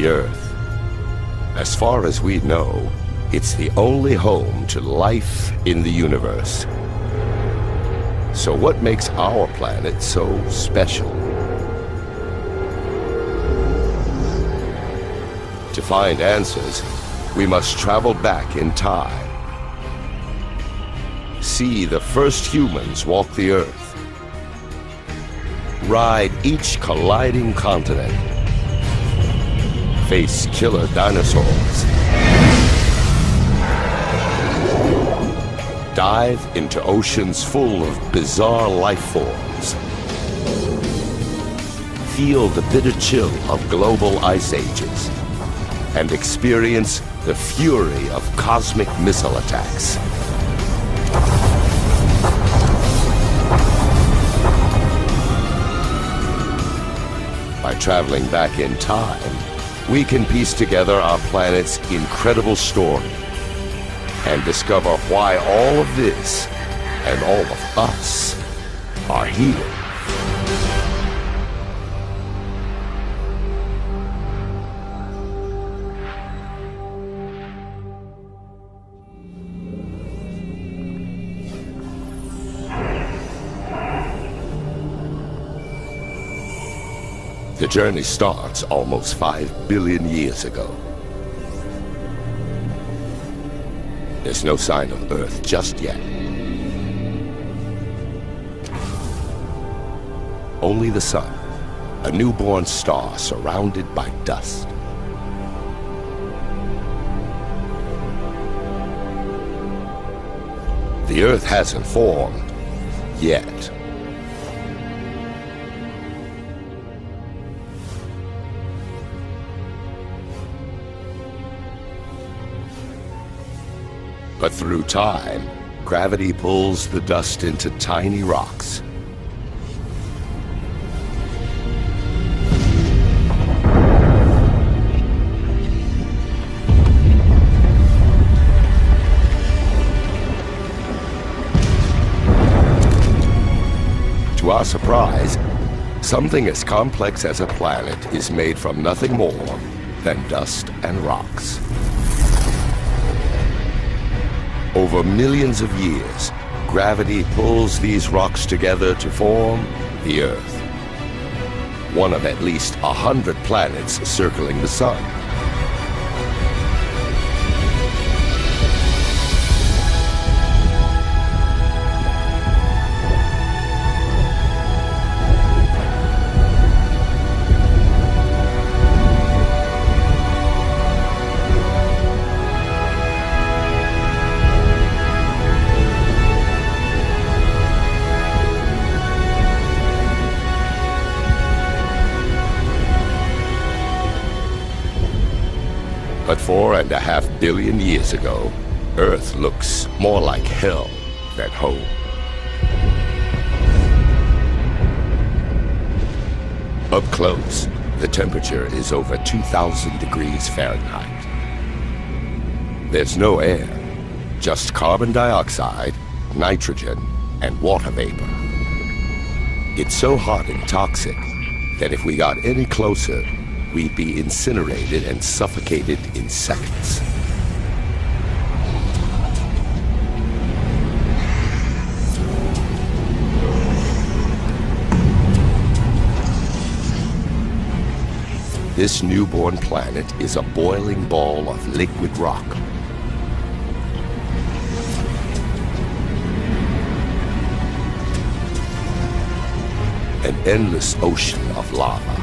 the Earth. As far as we know, it's the only home to life in the universe. So what makes our planet so special? To find answers, we must travel back in time. See the first humans walk the Earth. Ride each colliding continent. Face killer dinosaurs. Dive into oceans full of bizarre life forms. Feel the bitter chill of global ice ages. And experience the fury of cosmic missile attacks. By traveling back in time, we can piece together our planet's incredible story and discover why all of this and all of us are here. The journey starts almost 5 billion years ago. There's no sign of Earth just yet. Only the sun, a newborn star surrounded by dust. The Earth hasn't formed yet. But through time, gravity pulls the dust into tiny rocks. To our surprise, something as complex as a planet is made from nothing more than dust and rocks. Over millions of years, gravity pulls these rocks together to form the Earth. One of at least 100 planets circling the sun. But 4.5 billion years ago, Earth looks more like hell than home. Up close, the temperature is over 2,000 degrees Fahrenheit. There's no air, just carbon dioxide, nitrogen, and water vapor. It's so hot and toxic that if we got any closer, we'd be incinerated and suffocated in seconds. This newborn planet is a boiling ball of liquid rock. An endless ocean of lava.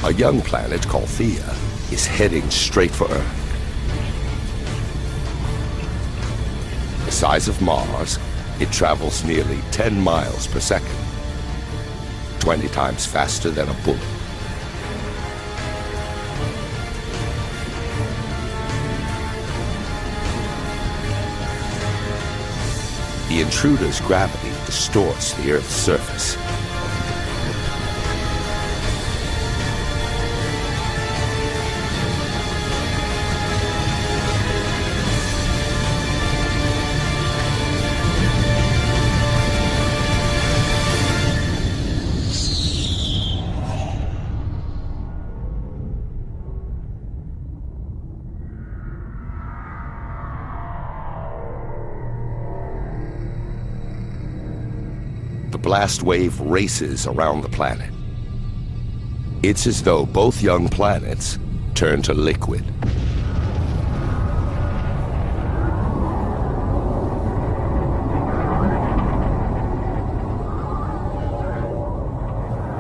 A young planet called Theia is heading straight for Earth. The size of Mars, it travels nearly 10 miles per second, 20 times faster than a bullet. The intruder's gravity distorts the Earth's surface. blast wave races around the planet. It's as though both young planets turn to liquid.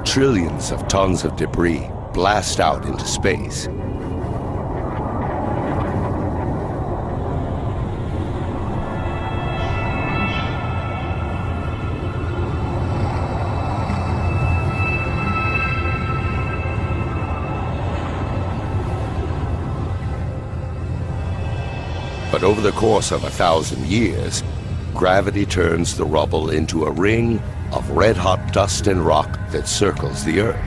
Trillions of tons of debris blast out into space. But over the course of 1,000 years, gravity turns the rubble into a ring of red-hot dust and rock that circles the Earth.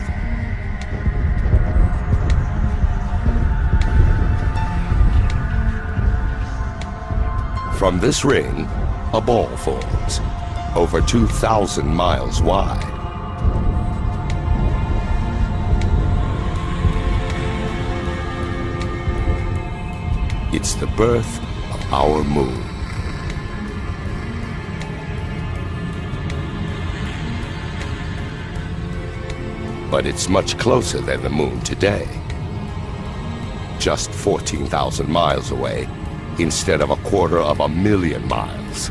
From this ring, a ball forms, over 2,000 miles wide. It's the birth of our moon. But it's much closer than the moon today. Just 14,000 miles away, instead of 250,000 miles.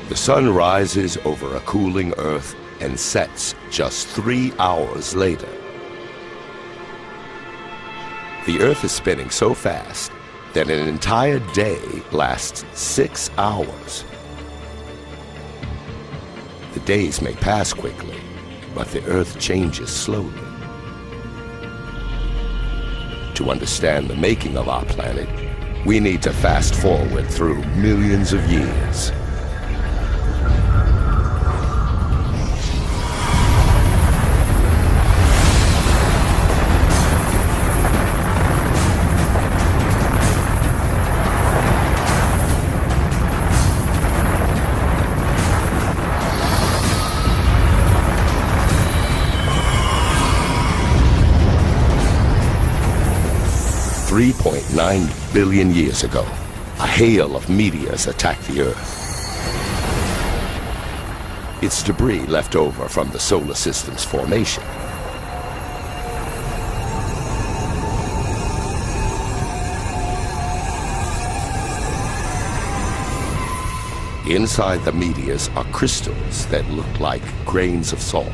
The sun rises over a cooling Earth and sets just 3 hours later. The Earth is spinning so fast that an entire day lasts 6 hours. The days may pass quickly, but the Earth changes slowly. To understand the making of our planet, we need to fast forward through millions of years. $3.9 billion years ago, a hail of meteors attacked the Earth. It's debris left over from the solar system's formation. Inside the meteors are crystals that look like grains of salt.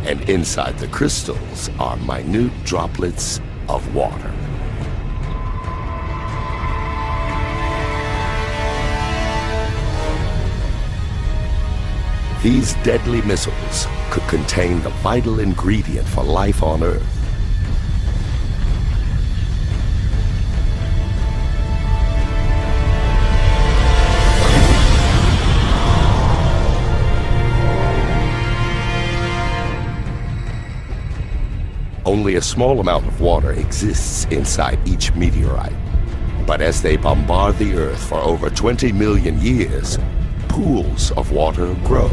And inside the crystals are minute droplets of water. These deadly missiles could contain the vital ingredient for life on Earth. Only a small amount of water exists inside each meteorite. But as they bombard the Earth for over 20 million years, pools of water grow.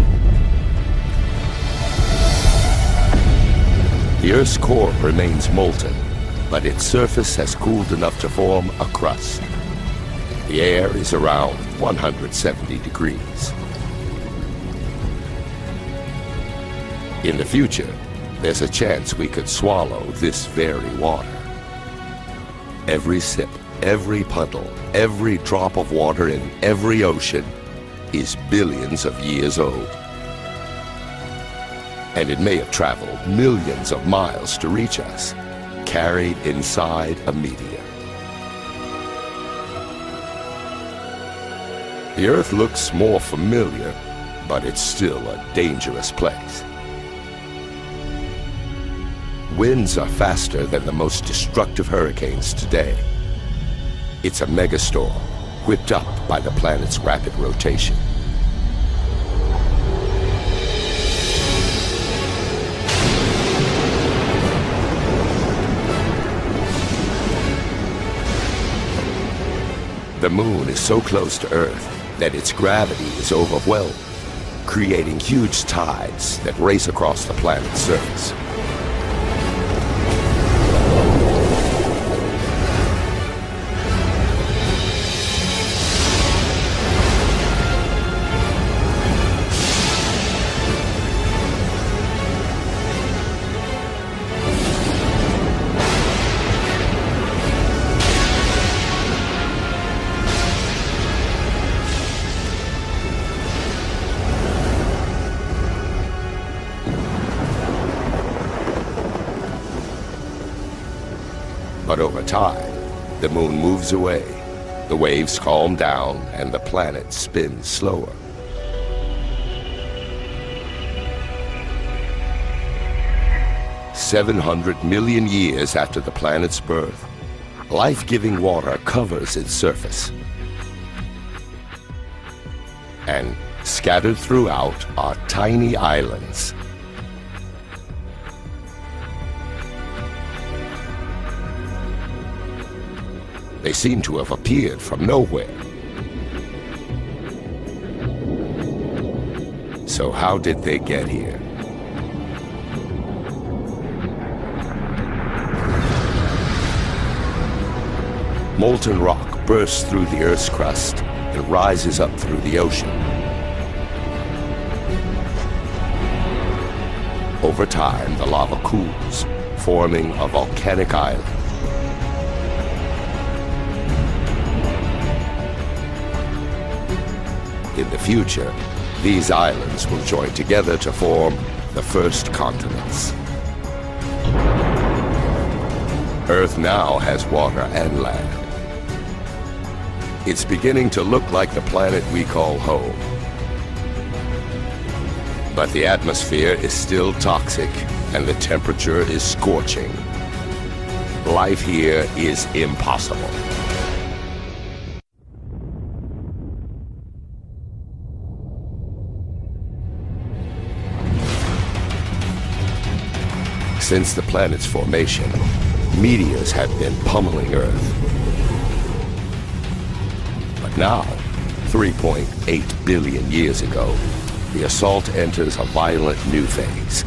The Earth's core remains molten, but its surface has cooled enough to form a crust. The air is around 170 degrees. In the future, there's a chance we could swallow this very water. Every sip, every puddle, every drop of water in every ocean is billions of years old. And it may have traveled millions of miles to reach us, carried inside a meteor. The Earth looks more familiar, but it's still a dangerous place. Winds are faster than the most destructive hurricanes today. It's a megastorm, whipped up by the planet's rapid rotation. The moon is so close to Earth that its gravity is overwhelmed, creating huge tides that race across the planet's surface. But over time, the moon moves away, the waves calm down, and the planet spins slower. "700 million years after the planet's birth, life-giving water covers its surface. And scattered throughout are tiny islands. They seem to have appeared from nowhere. So how did they get here? Molten rock bursts through the Earth's crust and rises up through the ocean. Over time, the lava cools, forming a volcanic island. In the future, these islands will join together to form the first continents. Earth now has water and land. It's beginning to look like the planet we call home. But the atmosphere is still toxic, and the temperature is scorching. Life here is impossible. Since the planet's formation, meteors have been pummeling Earth. But now, 3.8 billion years ago, the assault enters a violent new phase.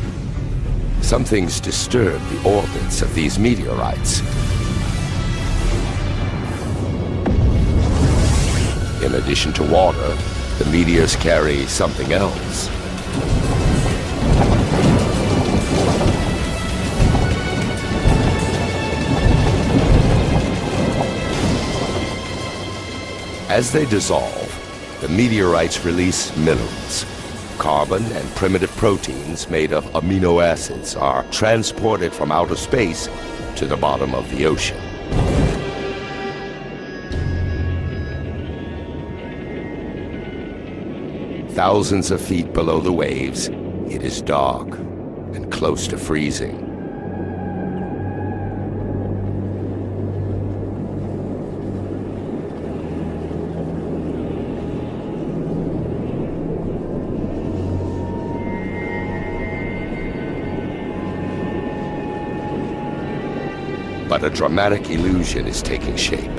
Some things disturb the orbits of these meteorites. In addition to water, the meteors carry something else. As they dissolve, the meteorites release minerals. Carbon and primitive proteins made of amino acids are transported from outer space to the bottom of the ocean. Thousands of feet below the waves, it is dark and close to freezing. But a dramatic illusion is taking shape.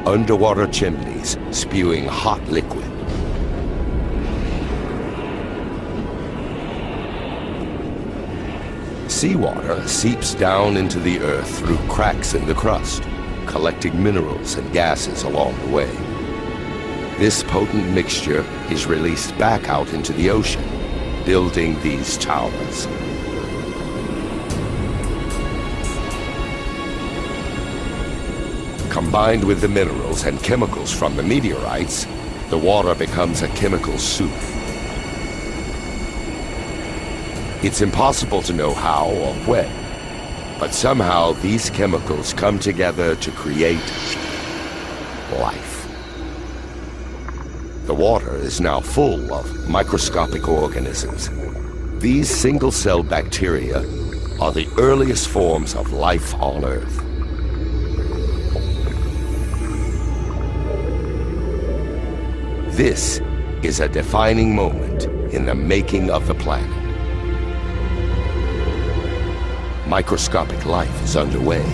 Underwater chimneys spewing hot liquid. Seawater seeps down into the Earth through cracks in the crust, collecting minerals and gases along the way. This potent mixture is released back out into the ocean, building these towers. Combined with the minerals and chemicals from the meteorites, the water becomes a chemical soup. It's impossible to know how or when, but somehow these chemicals come together to create life. The water is now full of microscopic organisms. These single-cell bacteria are the earliest forms of life on Earth. This is a defining moment in the making of the planet. microscopic life is underway.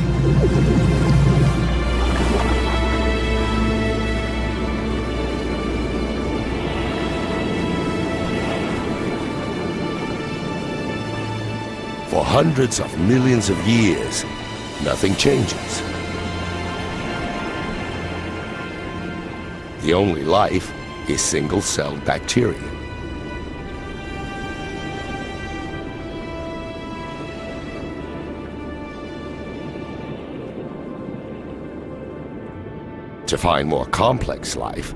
For hundreds of millions of years, nothing changes. The only life is single-celled bacteria. To find more complex life,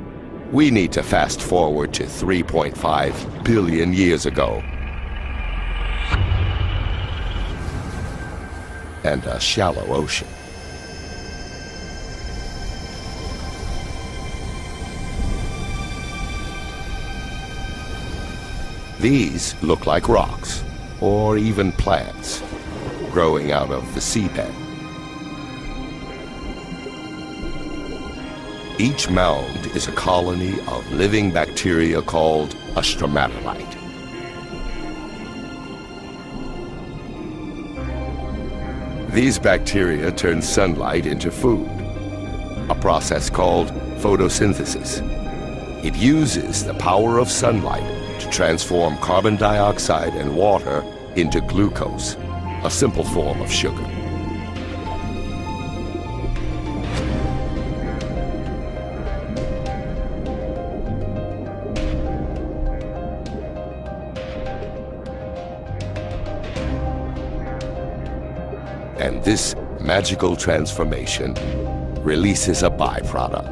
we need to fast forward to 3.5 billion years ago. And a shallow ocean. These look like rocks, or even plants, growing out of the seabed. Each mound is a colony of living bacteria called a stromatolite. These bacteria turn sunlight into food, a process called photosynthesis. It uses the power of sunlight to transform carbon dioxide and water into glucose, a simple form of sugar. And this magical transformation releases a byproduct,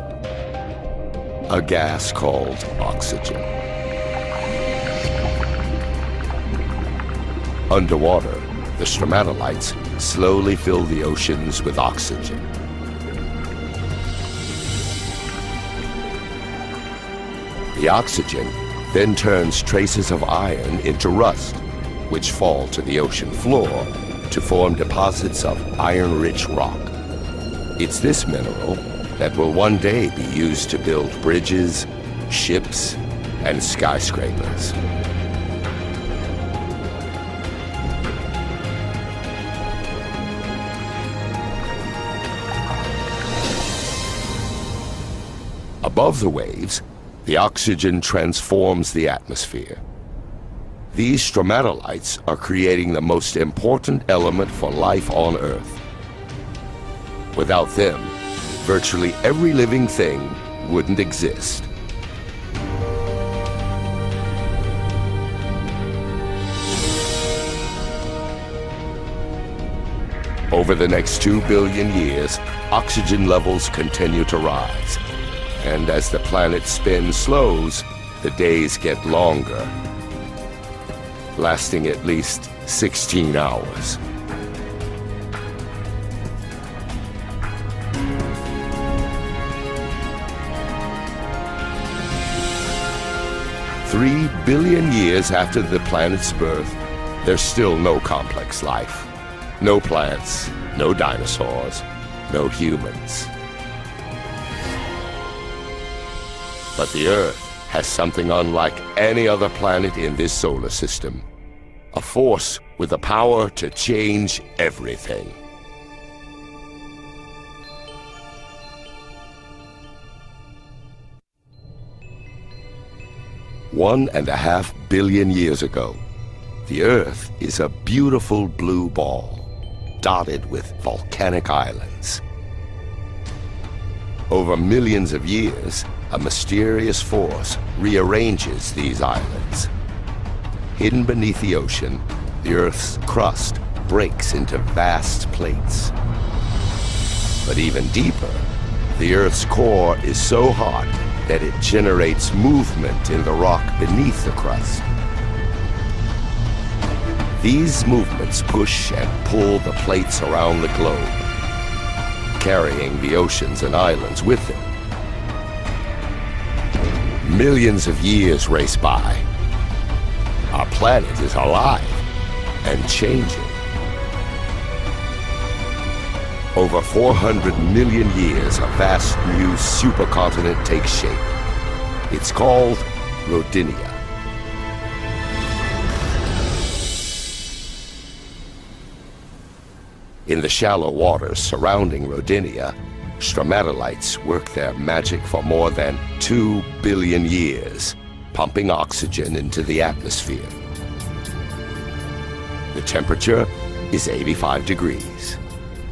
a gas called oxygen. Underwater, the stromatolites slowly fill the oceans with oxygen. The oxygen then turns traces of iron into rust, which fall to the ocean floor to form deposits of iron-rich rock. It's this mineral that will one day be used to build bridges, ships, and skyscrapers. Above the waves, the oxygen transforms the atmosphere. These stromatolites are creating the most important element for life on Earth. Without them, virtually every living thing wouldn't exist. Over the next 2 billion years, oxygen levels continue to rise. And as the planet's spin slows, the days get longer, lasting at least 16 hours. "3 billion years after the planet's birth, there's still no complex life. No plants, no dinosaurs, no humans. But the Earth has something unlike any other planet in this solar system. A force with the power to change everything." "1.5 billion years ago, the Earth is a beautiful blue ball, dotted with volcanic islands. Over millions of years, a mysterious force rearranges these islands. Hidden beneath the ocean, the Earth's crust breaks into vast plates. But even deeper, the Earth's core is so hot that it generates movement in the rock beneath the crust. These movements push and pull the plates around the globe, carrying the oceans and islands with them. Millions of years race by. Our planet is alive and changing. Over 400 million years, a vast new supercontinent takes shape. It's called Rodinia. In the shallow waters surrounding Rodinia, stromatolites work their magic for more than 2 billion years, pumping oxygen into the atmosphere. The temperature is 85 degrees,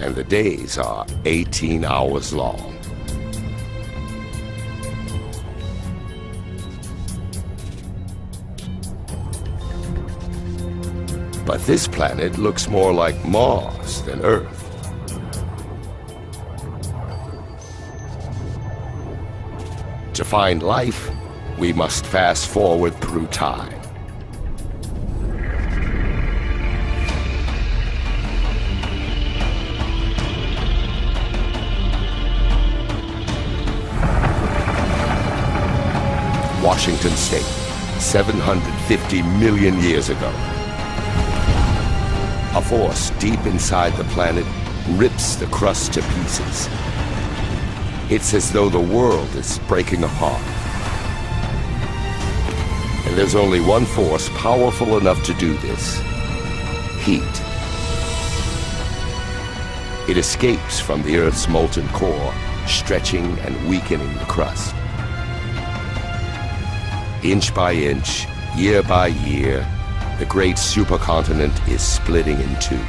and the days are 18 hours long. But this planet looks more like Mars than Earth. To find life, we must fast forward through time. Washington State, 750 million years ago. A force deep inside the planet rips the crust to pieces. It's as though the world is breaking apart. And there's only one force powerful enough to do this: heat. It escapes from the Earth's molten core, stretching and weakening the crust. Inch by inch, year by year, the great supercontinent is splitting in two.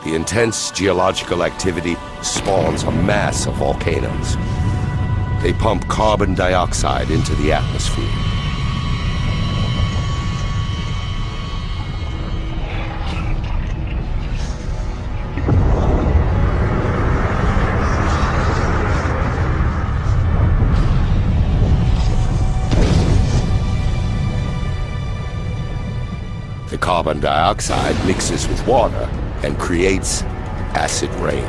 The intense geological activity spawns a mass of volcanoes. They pump carbon dioxide into the atmosphere. The carbon dioxide mixes with water and creates acid rain.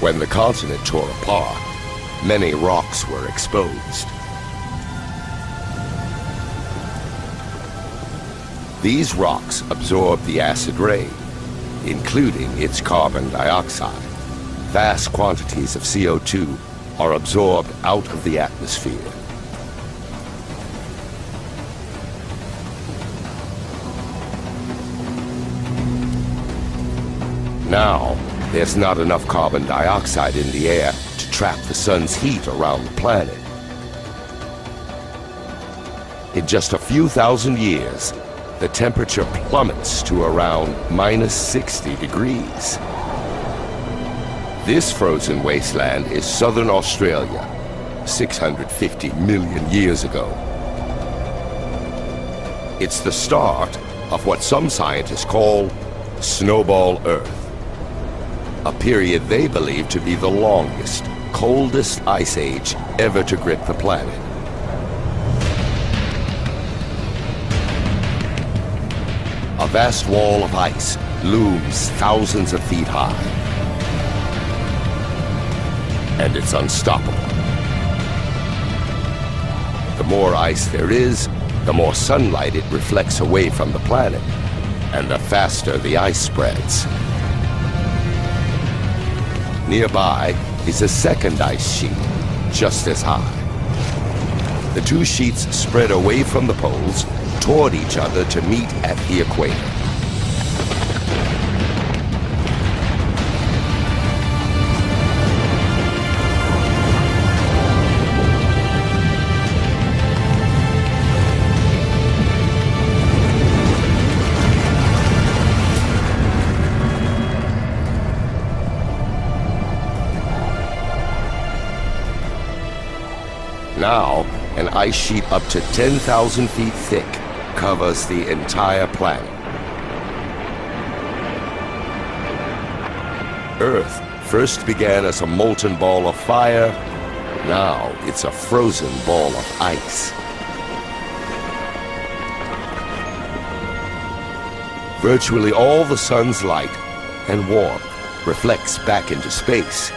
When the continent tore apart, many rocks were exposed. These rocks absorbed the acid rain, including its carbon dioxide. Vast quantities of CO2 are absorbed out of the atmosphere. Now, there's not enough carbon dioxide in the air to trap the sun's heat around the planet. In just a few thousand years, the temperature plummets to around -60 degrees. This frozen wasteland is southern Australia, 650 million years ago. It's the start of what some scientists call Snowball Earth, a period they believe to be the longest, coldest ice age ever to grip the planet. A vast wall of ice looms thousands of feet high. And it's unstoppable. The more ice there is, the more sunlight it reflects away from the planet, and the faster the ice spreads. Nearby is a second ice sheet, just as high. The two sheets spread away from the poles toward each other to meet at the equator. Now, an ice sheet up to 10,000 feet thick covers the entire planet. Earth first began as a molten ball of fire. Now it's a frozen ball of ice. Virtually all the sun's light and warmth reflects back into space.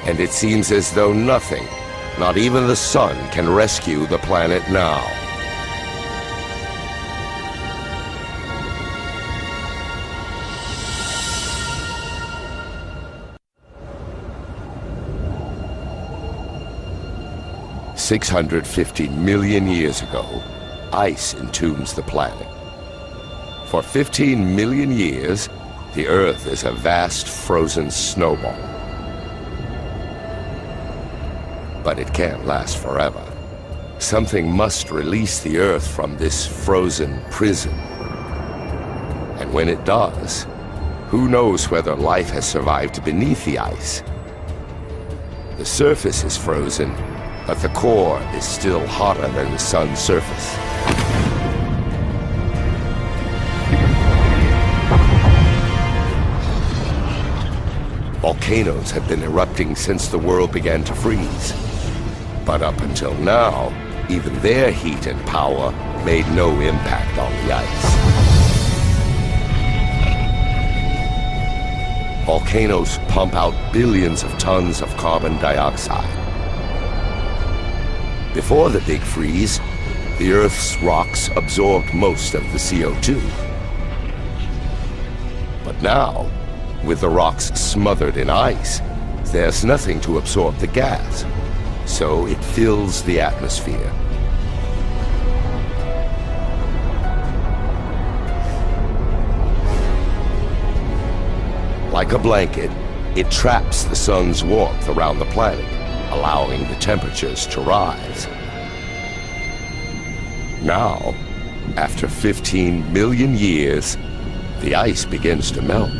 And it seems as though nothing, not even the sun, can rescue the planet now. $650 million years ago, ice entombs the planet. For 15 million years, the Earth is a vast frozen snowball. But it can't last forever. Something must release the Earth from this frozen prison. And when it does, who knows whether life has survived beneath the ice? The surface is frozen, but the core is still hotter than the sun's surface. Volcanoes have been erupting since the world began to freeze. But up until now, even their heat and power made no impact on the ice. Volcanoes pump out billions of tons of carbon dioxide. Before the Big Freeze, the Earth's rocks absorbed most of the CO2. But now, with the rocks smothered in ice, there's nothing to absorb the gas, so it fills the atmosphere. Like a blanket, it traps the sun's warmth around the planet, allowing the temperatures to rise. Now, after 15 million years, the ice begins to melt.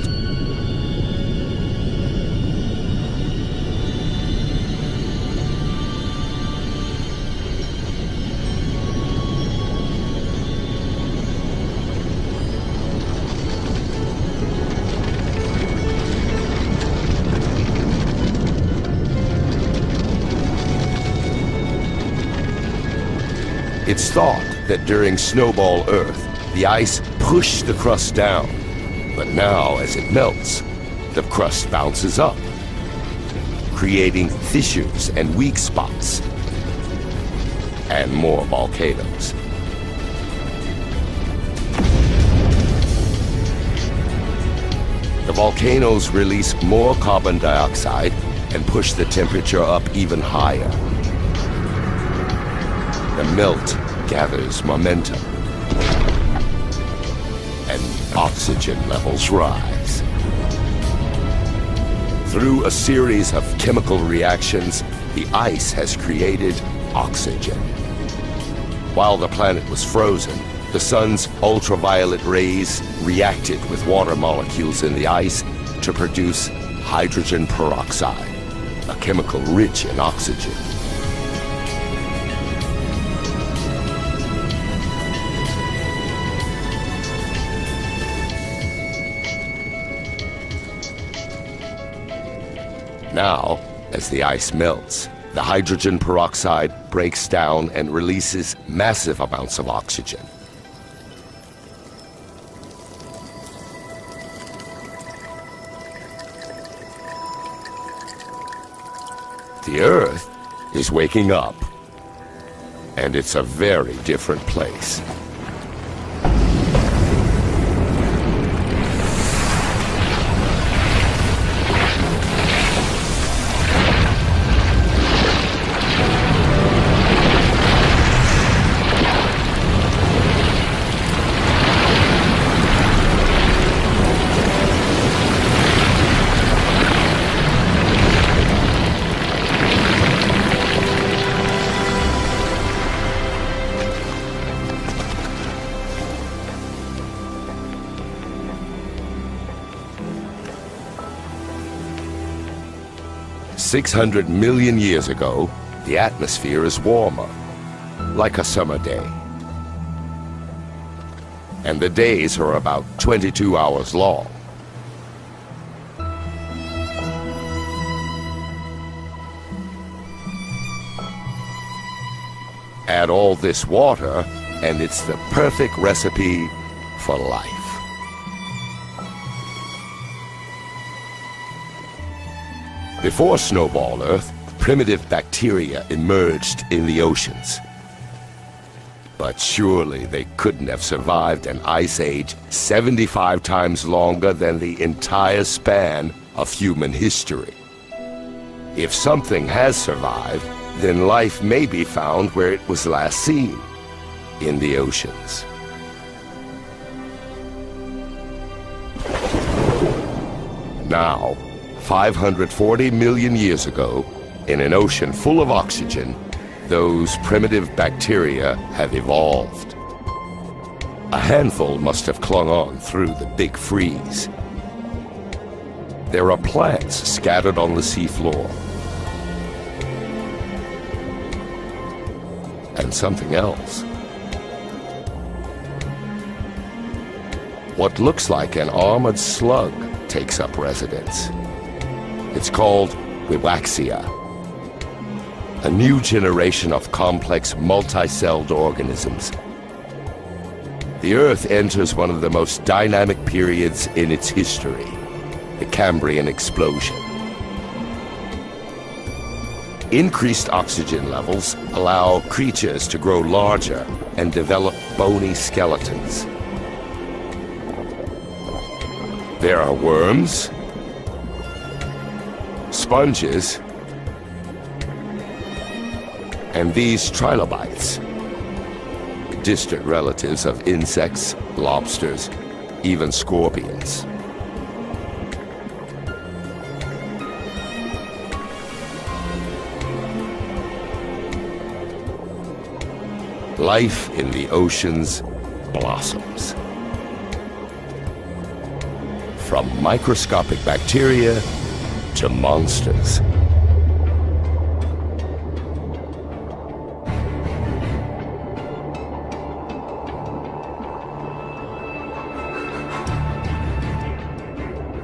It's thought that during Snowball Earth, the ice pushed the crust down. But now, as it melts, the crust bounces up, creating fissures and weak spots, and more volcanoes. The volcanoes release more carbon dioxide and push the temperature up even higher. The melt gathers momentum, and oxygen levels rise. Through a series of chemical reactions, the ice has created oxygen. While the planet was frozen, the sun's ultraviolet rays reacted with water molecules in the ice to produce hydrogen peroxide, a chemical rich in oxygen. Now, as the ice melts, the hydrogen peroxide breaks down and releases massive amounts of oxygen. The Earth is waking up, and it's a very different place. 600 million years ago, the atmosphere is warmer, like a summer day. And the days are about 22 hours long. Add all this water, and it's the perfect recipe for life. Before Snowball Earth, primitive bacteria emerged in the oceans. But surely they couldn't have survived an ice age 75 times longer than the entire span of human history. If something has survived, then life may be found where it was last seen, in the oceans. Now, 540 million years ago, in an ocean full of oxygen, those primitive bacteria have evolved. A handful must have clung on through the big freeze. There are plants scattered on the seafloor. And something else. What looks like an armored slug takes up residence. It's called Wiwaxia, a new generation of complex multi-celled organisms. The Earth enters one of the most dynamic periods in its history, the Cambrian explosion. Increased oxygen levels allow creatures to grow larger and develop bony skeletons. There are worms, sponges, and these trilobites, distant relatives of insects, lobsters, even scorpions. Life in the oceans blossoms. From microscopic bacteria to monsters.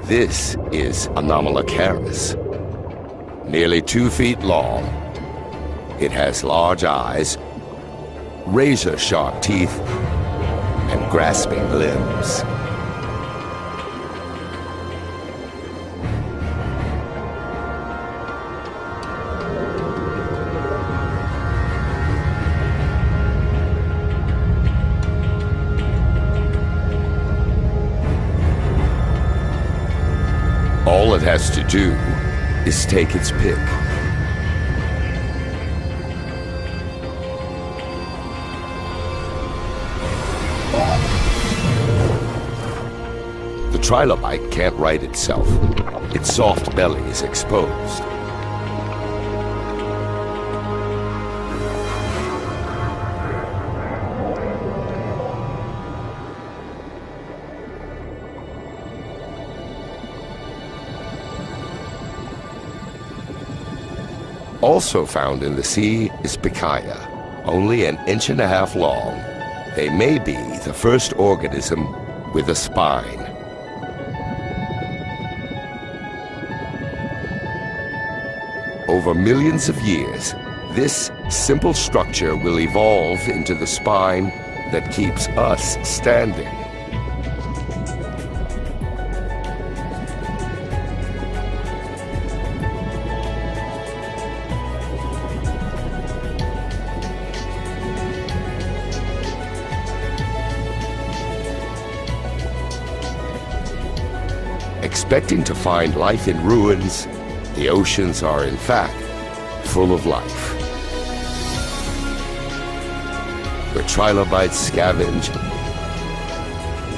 This is Anomalocaris. Nearly 2 feet long. It has large eyes, razor-sharp teeth, and grasping limbs. All it has to do is take its pick. The trilobite can't right itself. Its soft belly is exposed. Also found in the sea is Pichia, only 1.5 inches long. They may be the first organism with a spine. Over millions of years, this simple structure will evolve into the spine that keeps us standing. Expecting to find life in ruins, the oceans are in fact full of life. Where trilobites scavenge,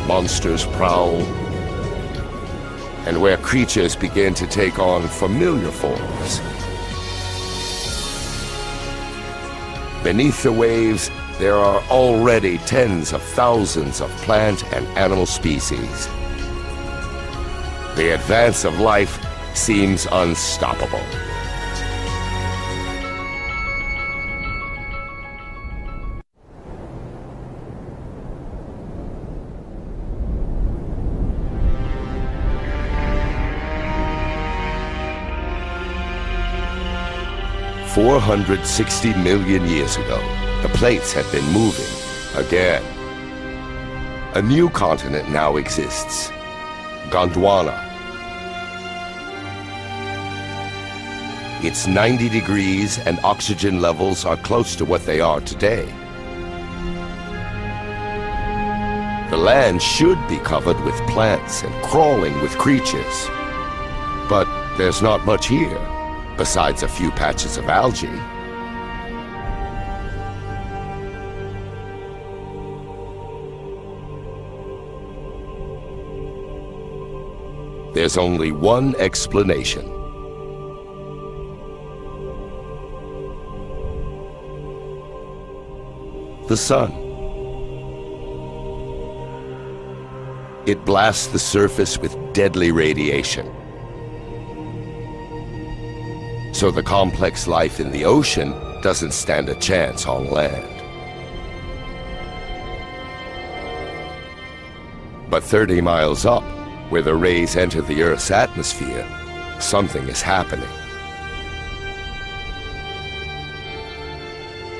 monsters prowl, and where creatures begin to take on familiar forms. Beneath the waves, there are already tens of thousands of plant and animal species. The advance of life seems unstoppable. 460 million years ago, the plates had been moving again. A new continent now exists, Gondwana. It's 90 degrees and oxygen levels are close to what they are today. The land should be covered with plants and crawling with creatures. But there's not much here, besides a few patches of algae. There's only one explanation. The sun. It blasts the surface with deadly radiation. So the complex life in the ocean doesn't stand a chance on land. But 30 miles up, where the rays enter the Earth's atmosphere, something is happening.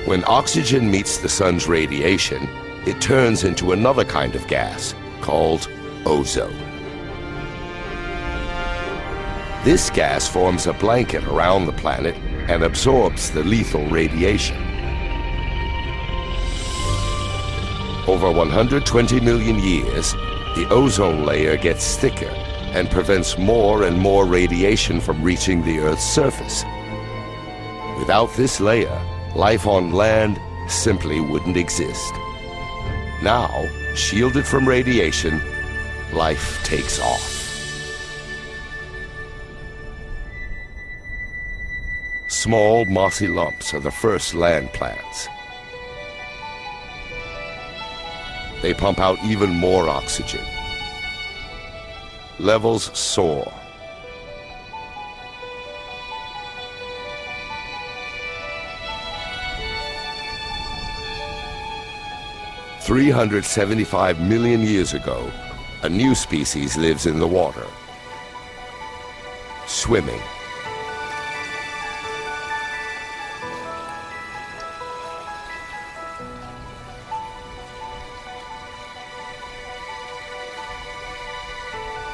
When oxygen meets the sun's radiation, it turns into another kind of gas called ozone. This gas forms a blanket around the planet and absorbs the lethal radiation. Over 120 million years, the ozone layer gets thicker and prevents more and more radiation from reaching the Earth's surface. Without this layer, life on land simply wouldn't exist. Now, shielded from radiation, life takes off. Small, mossy lumps are the first land plants. They pump out even more oxygen. Levels soar. $375 million years ago, a new species lives in the water. Swimming.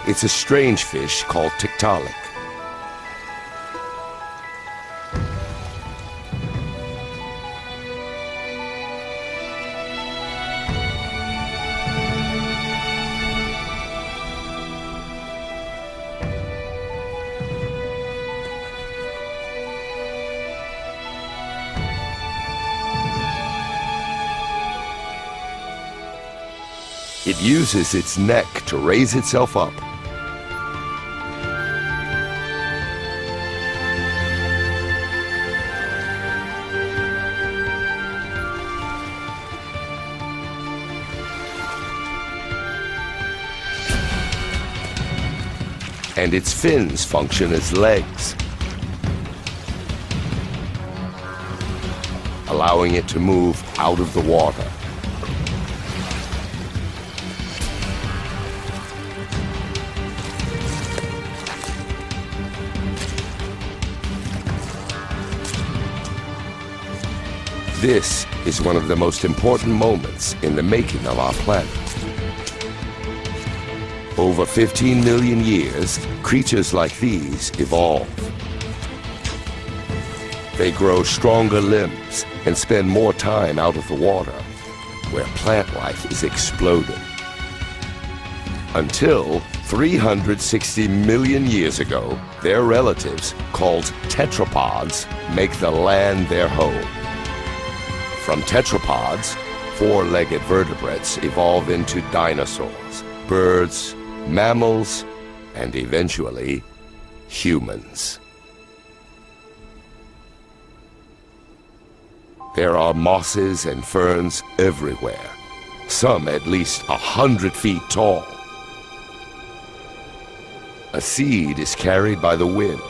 It's a strange fish called Tiktaalik. It uses its neck to raise itself up. And its fins function as legs, allowing it to move out of the water. This is one of the most important moments in the making of our planet. Over 15 million years, creatures like these evolve. They grow stronger limbs and spend more time out of the water, where plant life is exploding. Until 360 million years ago, their relatives, called tetrapods, make the land their home. From tetrapods, four-legged vertebrates evolve into dinosaurs, birds, mammals, and eventually, humans. There are mosses and ferns everywhere, some at least 100 feet tall. A seed is carried by the wind.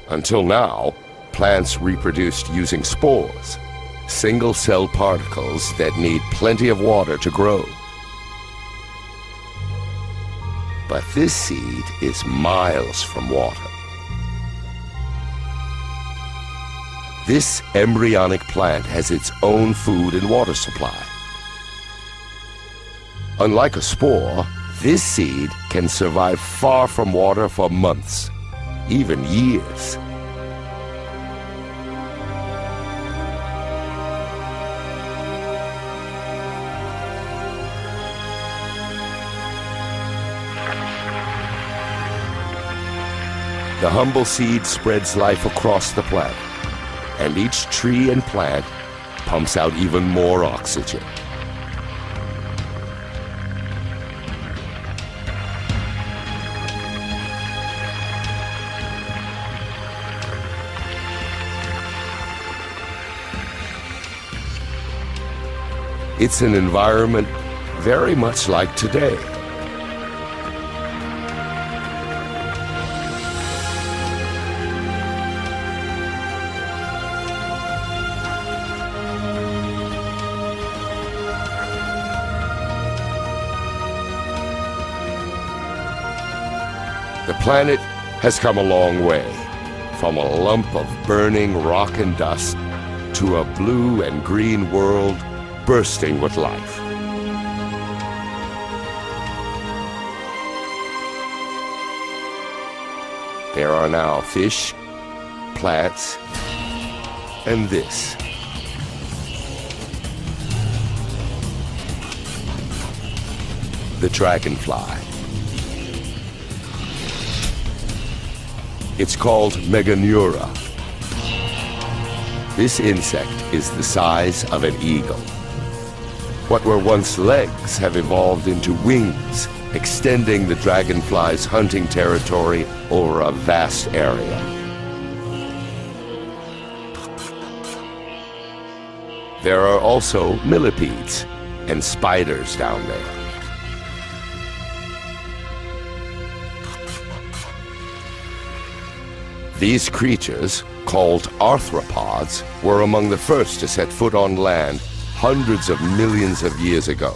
Until now, plants reproduced using spores, single-cell particles that need plenty of water to grow. But this seed is miles from water. This embryonic plant has its own food and water supply. Unlike a spore, this seed can survive far from water for months, even years. The humble seed spreads life across the planet, and each tree and plant pumps out even more oxygen. It's an environment very much like today. The planet has come a long way, from a lump of burning rock and dust to a blue and green world bursting with life. There are now fish, plants, and this. The dragonfly. It's called Meganeura. This insect is the size of an eagle. What were once legs have evolved into wings, extending the dragonfly's hunting territory over a vast area. There are also millipedes and spiders down there. These creatures, called arthropods, were among the first to set foot on land hundreds of millions of years ago.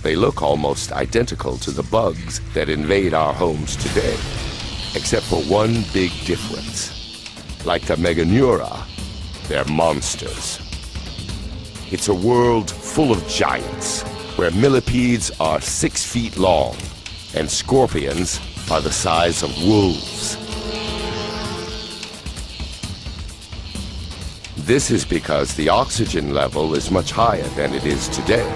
They look almost identical to the bugs that invade our homes today, except for one big difference. Like the Meganeura, they're monsters. It's a world full of giants, where millipedes are 6 feet long, and scorpions are the size of wolves. This is because the oxygen level is much higher than it is today,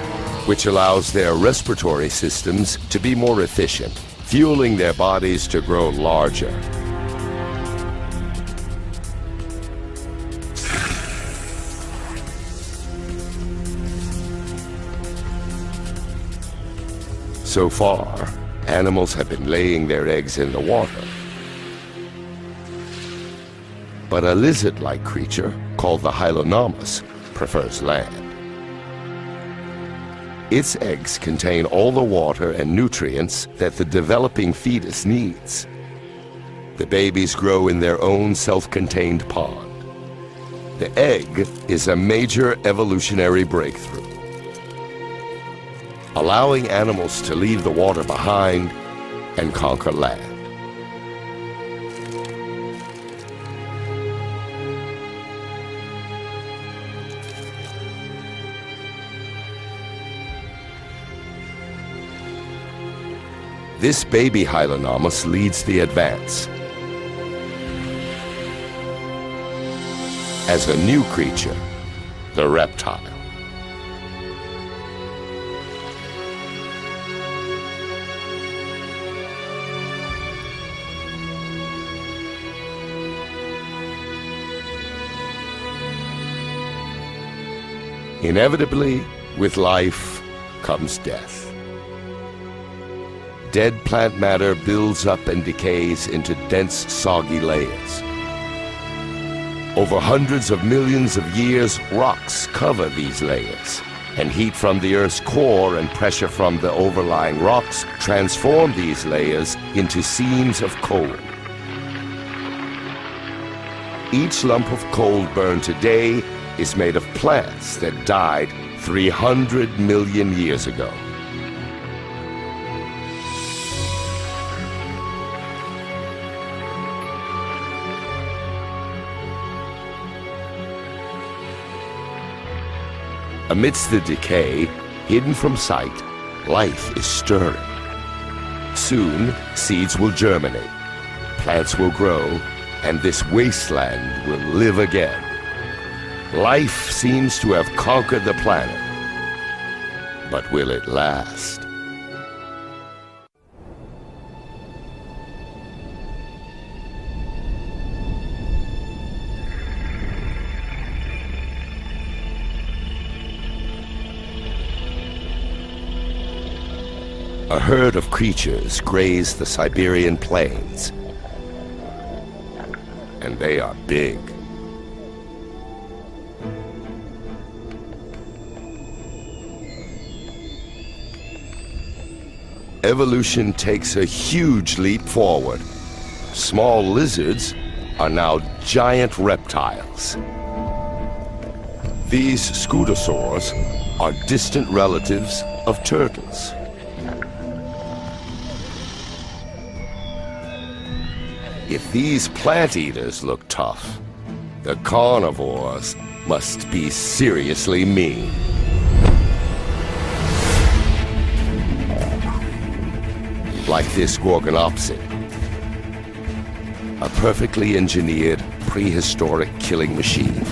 which allows their respiratory systems to be more efficient, fueling their bodies to grow larger. So far, animals have been laying their eggs in the water. But a lizard-like creature, called the Hylonomus, prefers land. Its eggs contain all the water and nutrients that the developing fetus needs. The babies grow in their own self-contained pond. The egg is a major evolutionary breakthrough, allowing animals to leave the water behind and conquer land. This baby Hylonomus leads the advance. As a new creature, the reptile. Inevitably, with life comes death. Dead plant matter builds up and decays into dense, soggy layers. Over hundreds of millions of years, rocks cover these layers, and heat from the Earth's core and pressure from the overlying rocks transform these layers into seams of coal. Each lump of coal burned today is made of plants that died 300 million years ago. Amidst the decay, hidden from sight, life is stirring. Soon, seeds will germinate, plants will grow, and this wasteland will live again. Life seems to have conquered the planet. But will it last? A herd of creatures graze the Siberian plains. And they are big. Evolution takes a huge leap forward. Small lizards are now giant reptiles. These scutosaurs are distant relatives of turtles. If these plant eaters look tough, the carnivores must be seriously mean. Like this Gorgonopsid, a perfectly engineered prehistoric killing machine.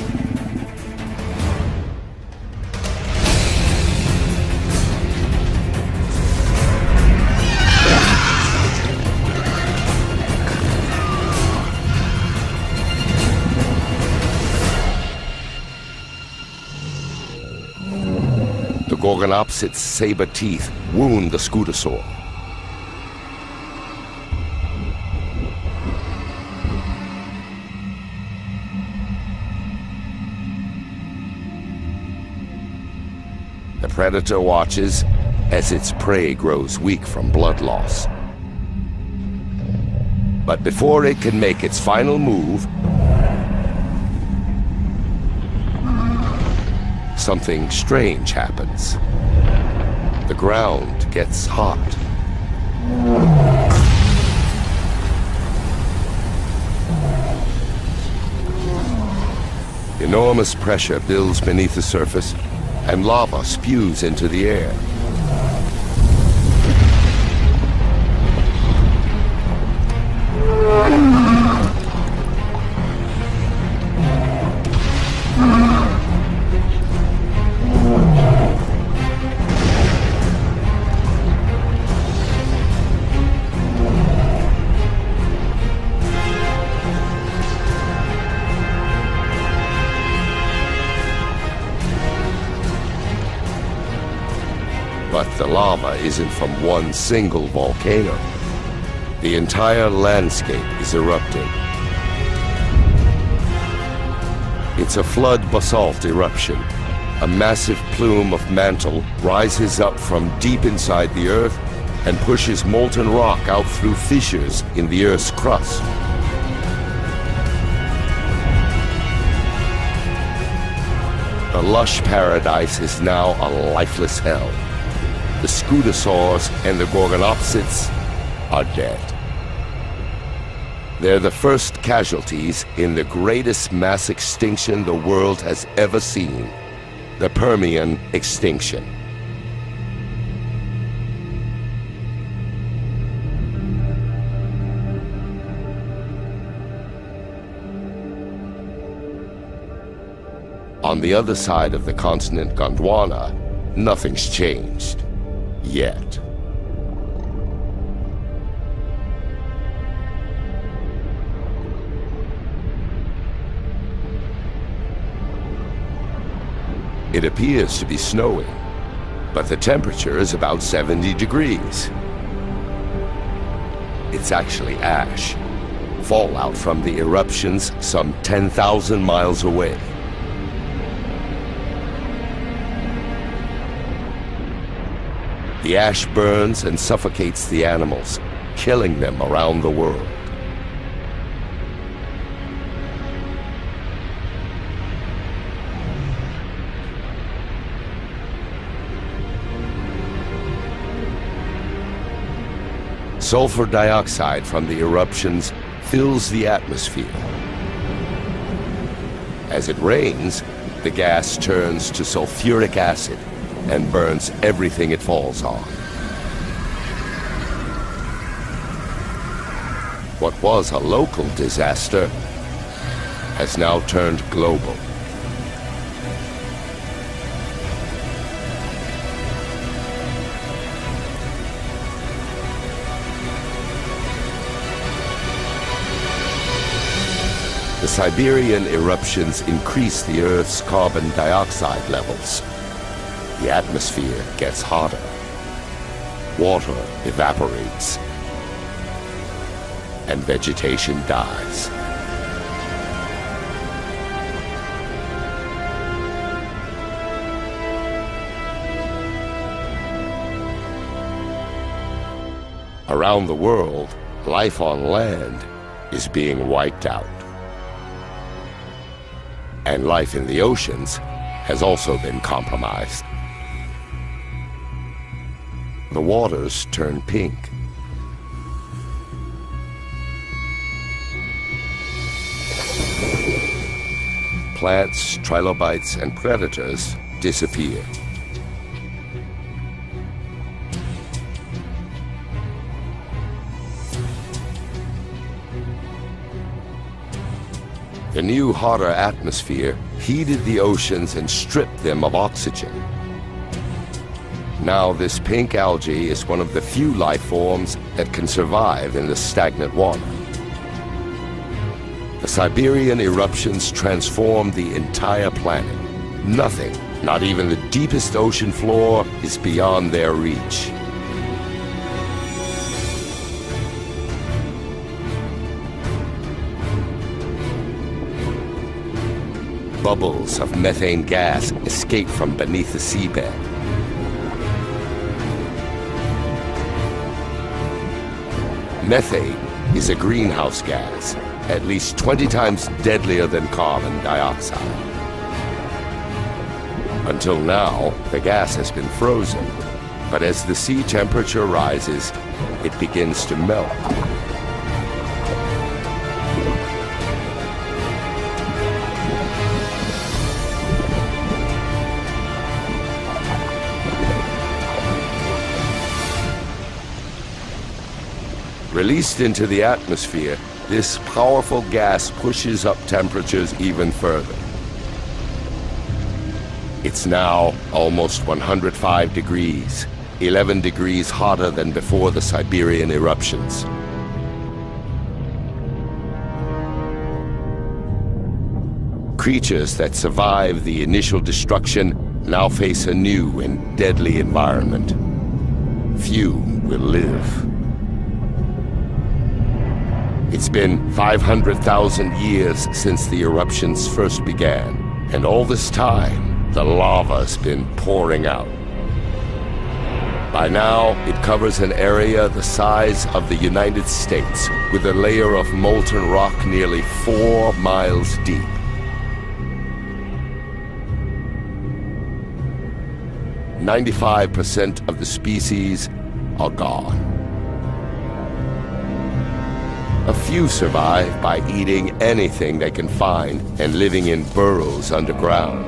The Gorgonopsid's saber teeth wound the scutosaur. The predator watches as its prey grows weak from blood loss. But before it can make its final move, something strange happens. The ground gets hot. Enormous pressure builds beneath the surface, and lava spews into the air. But the lava isn't from one single volcano. The entire landscape is erupting. It's a flood basalt eruption. A massive plume of mantle rises up from deep inside the Earth and pushes molten rock out through fissures in the Earth's crust. The lush paradise is now a lifeless hell. The scutosaurs and the Gorgonopsids are dead. They're the first casualties in the greatest mass extinction the world has ever seen, the Permian extinction. On the other side of the continent Gondwana, nothing's changed. Yet. It appears to be snowing, but the temperature is about 70 degrees. It's actually ash, fallout from the eruptions some 10,000 miles away. The ash burns and suffocates the animals, killing them around the world. Sulfur dioxide from the eruptions fills the atmosphere. As it rains, the gas turns to sulfuric acid and burns everything it falls on. What was a local disaster has now turned global. The Siberian eruptions increase the Earth's carbon dioxide levels. The atmosphere gets hotter. Water evaporates. And vegetation dies. Around the world, life on land is being wiped out. And life in the oceans has also been compromised. The waters turn pink. Plants, trilobites, and predators disappear. The new, hotter atmosphere heated the oceans and stripped them of oxygen. Now this pink algae is one of the few life forms that can survive in the stagnant water. The Siberian eruptions transformed the entire planet. Nothing, not even the deepest ocean floor, is beyond their reach. Bubbles of methane gas escape from beneath the seabed. Methane is a greenhouse gas, at least 20 times deadlier than carbon dioxide. Until now, the gas has been frozen, but as the sea temperature rises, it begins to melt. Released into the atmosphere, this powerful gas pushes up temperatures even further. It's now almost 105 degrees, 11 degrees hotter than before the Siberian eruptions. Creatures that survived the initial destruction now face a new and deadly environment. Few will live. It's been 500,000 years since the eruptions first began, and all this time, the lava's been pouring out. By now, it covers an area the size of the United States, with a layer of molten rock nearly 4 miles deep. "95% of the species are gone. A few survive by eating anything they can find and living in burrows underground.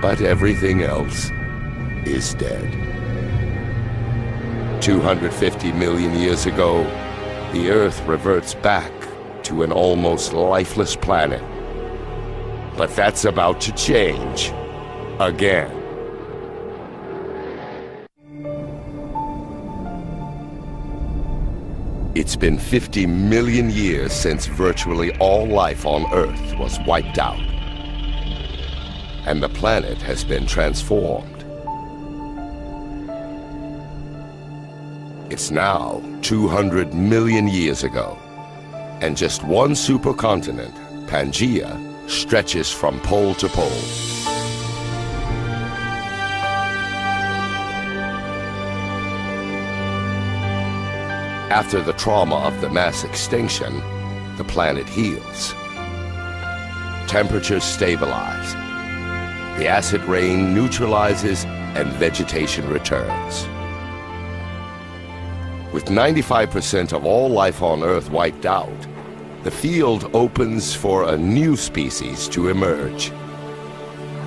But everything else is dead. 250 million years ago, the Earth reverts back to an almost lifeless planet. But that's about to change again. It's been 50 million years since virtually all life on Earth was wiped out. And the planet has been transformed. It's now 200 million years ago. And just one supercontinent, Pangaea, stretches from pole to pole. After the trauma of the mass extinction, the planet heals. Temperatures stabilize. The acid rain neutralizes and vegetation returns. With 95% of all life on Earth wiped out, the field opens for a new species to emerge.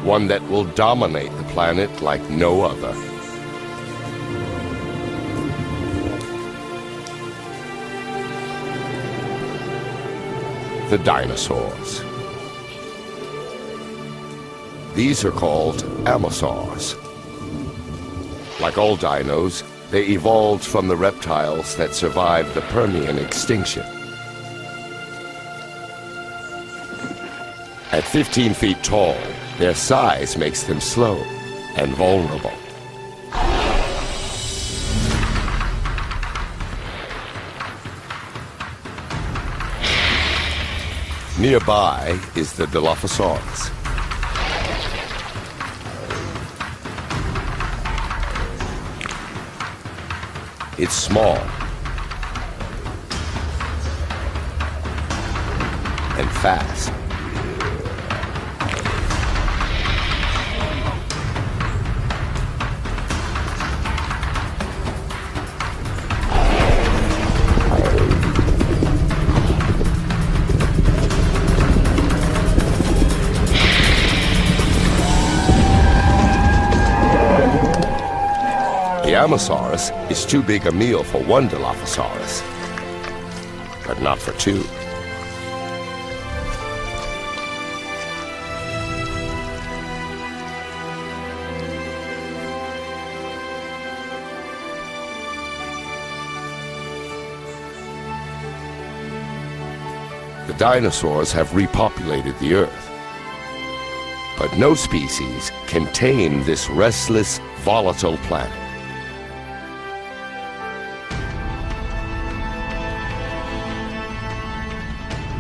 One that will dominate the planet like no other. The dinosaurs. These are called Ammosaurs. Like all dinos, they evolved from the reptiles that survived the Permian extinction. At 15 feet tall, their size makes them slow and vulnerable. Nearby is the Dilophosaurus. It's small and fast. The Ammosaurus is too big a meal for one Dilophosaurus, but not for two. The dinosaurs have repopulated the Earth, but no species can tame this restless, volatile planet.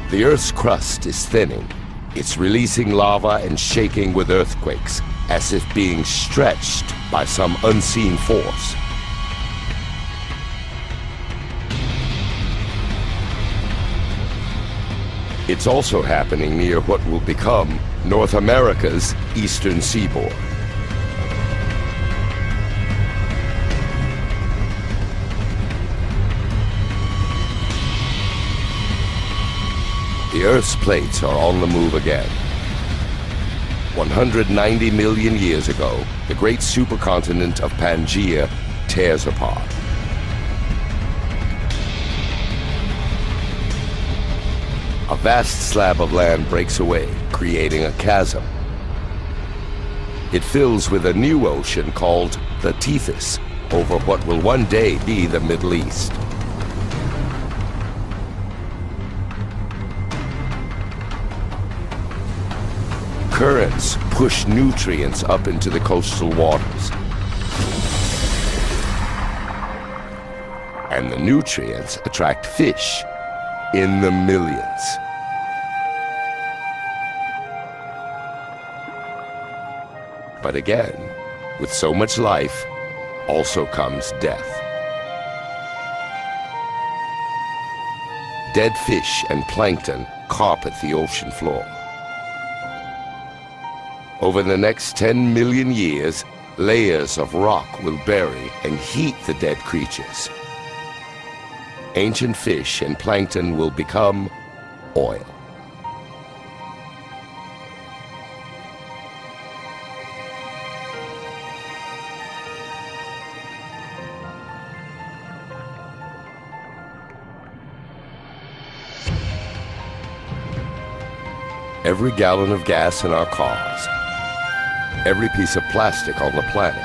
The Earth's crust is thinning. It's releasing lava and shaking with earthquakes, as if being stretched by some unseen force. It's also happening near what will become North America's eastern seaboard. The Earth's plates are on the move again. 190 million years ago, the great supercontinent of Pangaea tears apart. A vast slab of land breaks away, creating a chasm. It fills with a new ocean called the Tethys, over what will one day be the Middle East. Currents push nutrients up into the coastal waters. And the nutrients attract fish in the millions. But again, with so much life, also comes death. Dead fish and plankton carpet the ocean floor. Over the next 10 million years, layers of rock will bury and heat the dead creatures. Ancient fish and plankton will become oil. Every gallon of gas in our cars, every piece of plastic on the planet,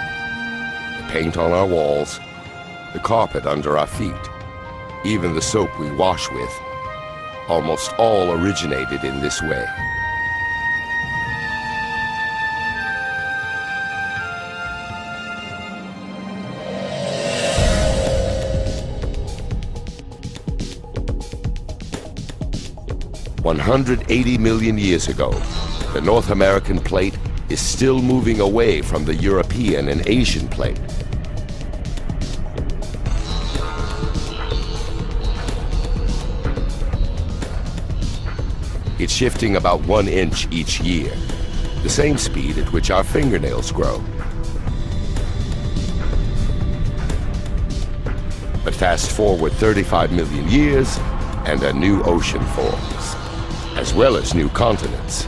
the paint on our walls, the carpet under our feet, even the soap we wash with, almost all originated in this way. "180 million years ago, the North American plate is still moving away from the European and Asian plate. It's shifting about 1 inch each year, the same speed at which our fingernails grow. But fast forward 35 million years, and a new ocean forms, as well as new continents.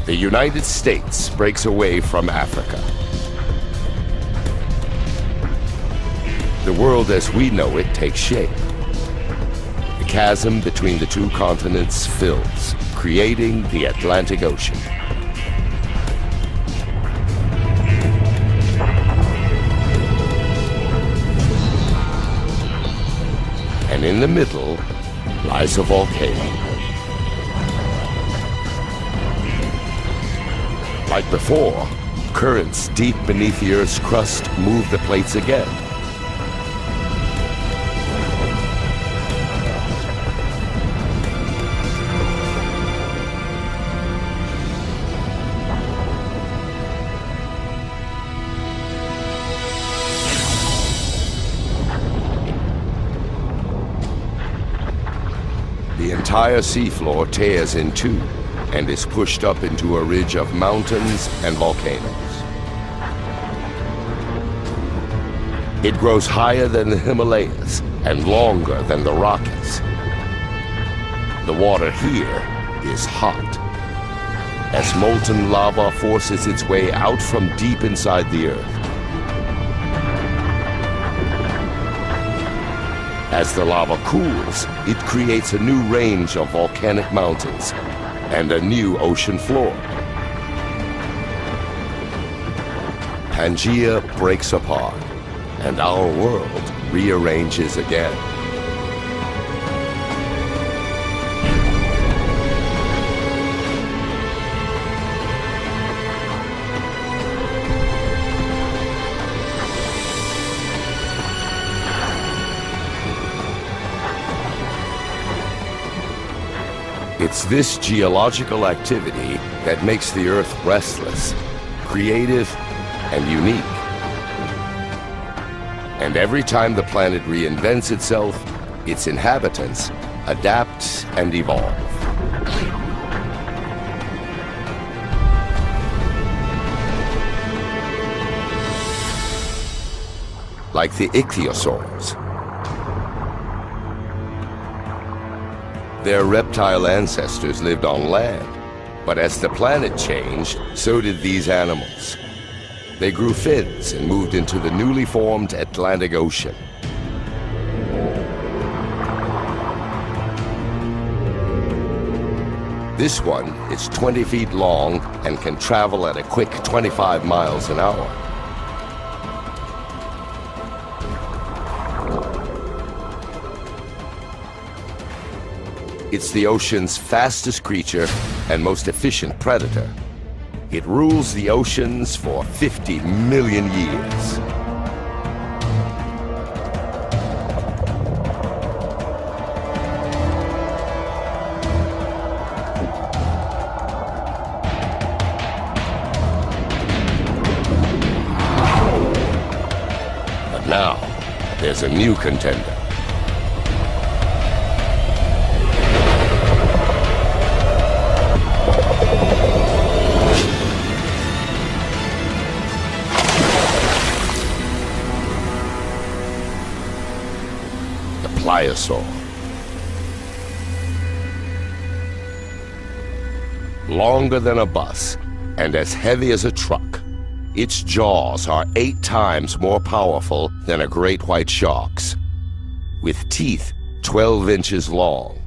The United States breaks away from Africa. The world as we know it takes shape. The chasm between the two continents fills, creating the Atlantic Ocean. And in the middle lies a volcano. Like before, currents deep beneath the Earth's crust move the plates again. The entire seafloor tears in two and is pushed up into a ridge of mountains and volcanoes. It grows higher than the Himalayas and longer than the Rockies. The water here is hot, as molten lava forces its way out from deep inside the Earth. As the lava cools, it creates a new range of volcanic mountains and a new ocean floor. Pangaea breaks apart, and our world rearranges again. It's this geological activity that makes the Earth restless, creative, and unique. And every time the planet reinvents itself, its inhabitants adapt and evolve. Like the ichthyosaurs. Their reptile ancestors lived on land, but as the planet changed, so did these animals. They grew fins and moved into the newly formed Atlantic Ocean. This one is 20 feet long and can travel at a quick 25 miles an hour. It's the ocean's fastest creature and most efficient predator. It rules the oceans for 50 million years. But now, there's a new contender. Pliosaur. Longer than a bus and as heavy as a truck, its jaws are 8 times more powerful than a great white shark's, with teeth 12 inches long.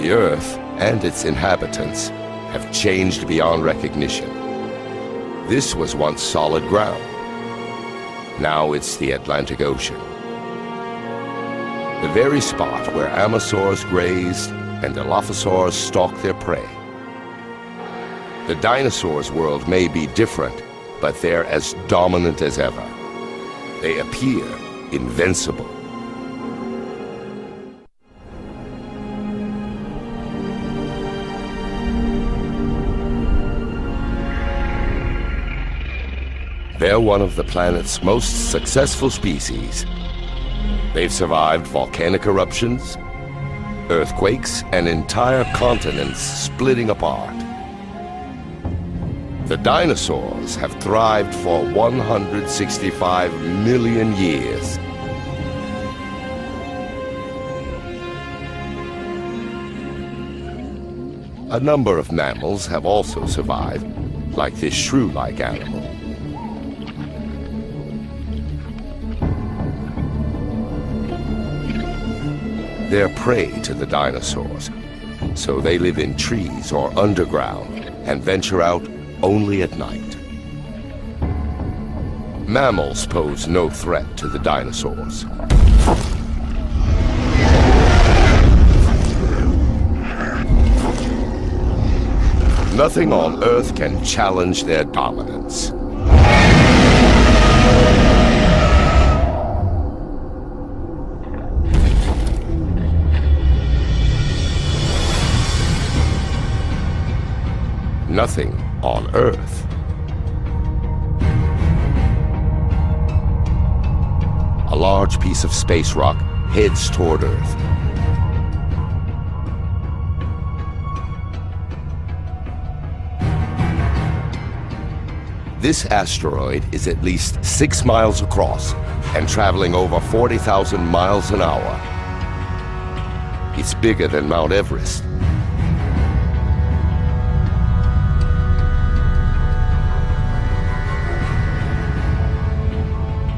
The Earth and its inhabitants have changed beyond recognition. This was once solid ground. Now it's the Atlantic Ocean. The very spot where Amazons grazed and Dilophosaurs stalked their prey. The dinosaurs' world may be different, but they're as dominant as ever. They appear invincible. They're one of the planet's most successful species. They've survived volcanic eruptions, Earthquakes and entire continents splitting apart. The dinosaurs have thrived for 165 million years. A number of mammals have also survived, like this shrew-like animal. They're prey to the dinosaurs, so they live in trees or underground and venture out only at night. Mammals pose no threat to the dinosaurs. Nothing on Earth can challenge their dominance. Nothing on Earth. A large piece of space rock heads toward Earth. This asteroid is at least 6 miles across and traveling over 40,000 miles an hour. It's bigger than Mount Everest.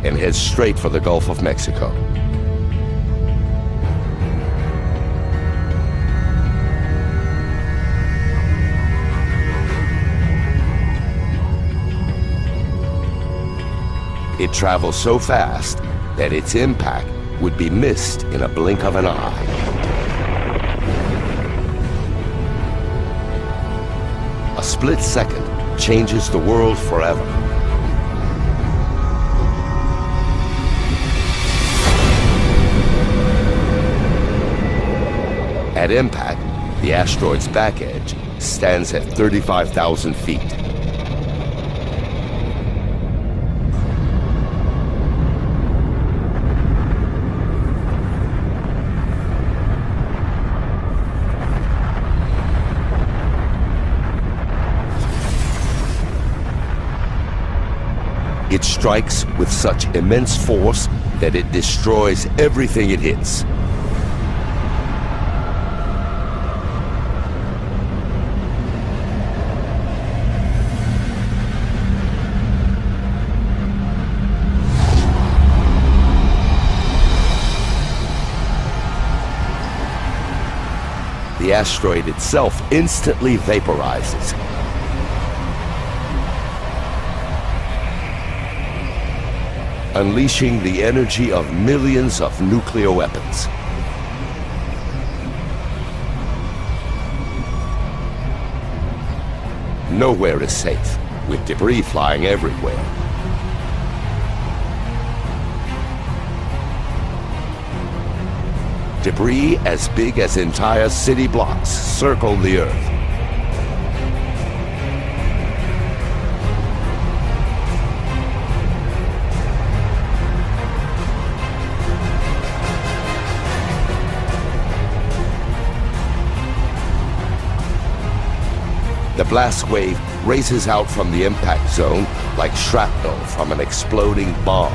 And heads straight for the Gulf of Mexico. It travels so fast that its impact would be missed in a blink of an eye. A split second changes the world forever. At impact, the asteroid's back edge stands at 35,000 feet. It strikes with such immense force that it destroys everything it hits. The asteroid itself instantly vaporizes. Unleashing the energy of millions of nuclear weapons. Nowhere is safe, with debris flying everywhere. Debris as big as entire city blocks circle the Earth. The blast wave races out from the impact zone like shrapnel from an exploding bomb.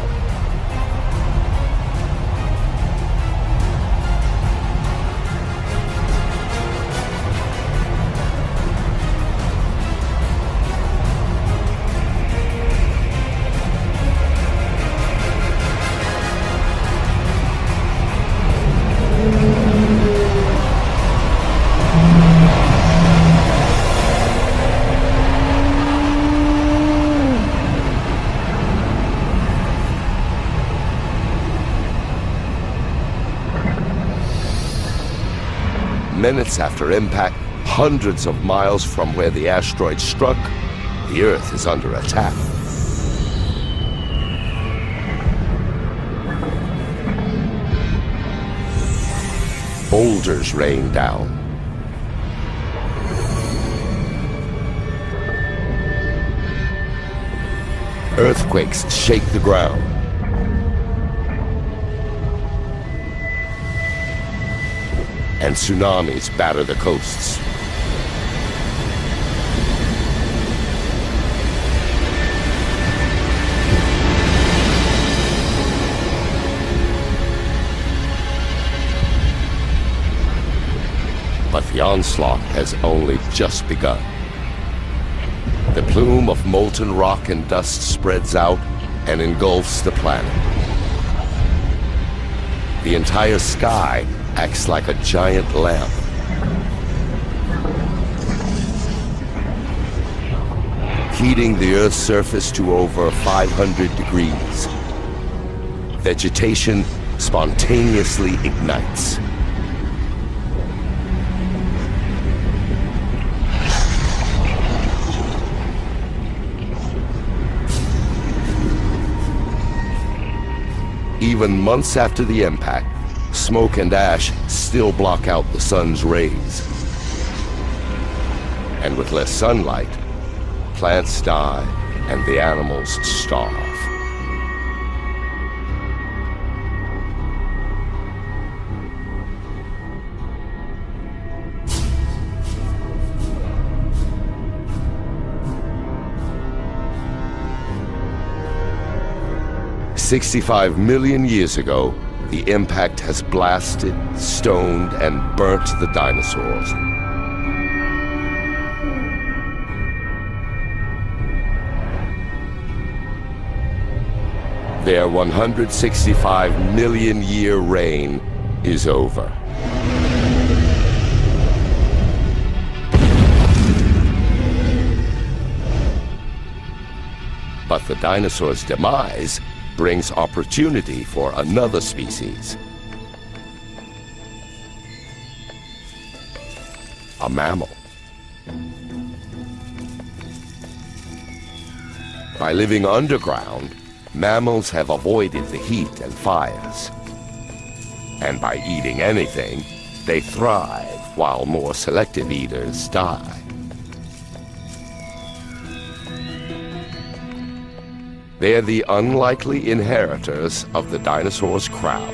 Minutes after impact, hundreds of miles from where the asteroid struck, the Earth is under attack. Boulders rain down. Earthquakes shake the ground. and tsunamis batter the coasts. But the onslaught has only just begun. The plume of molten rock and dust spreads out and engulfs the planet. The entire sky acts like a giant lamp. Heating the Earth's surface to over 500 degrees. Vegetation spontaneously ignites. Even months after the impact, smoke and ash still block out the sun's rays. And with less sunlight, plants die and the animals starve. "65 million years ago, the impact has blasted, stoned, and burnt the dinosaurs. Their 165 million year reign is over. But the dinosaurs' demise brings opportunity for another species. A mammal. By living underground, mammals have avoided the heat and fires. And by eating anything, they thrive while more selective eaters die. They're the unlikely inheritors of the dinosaurs' crown.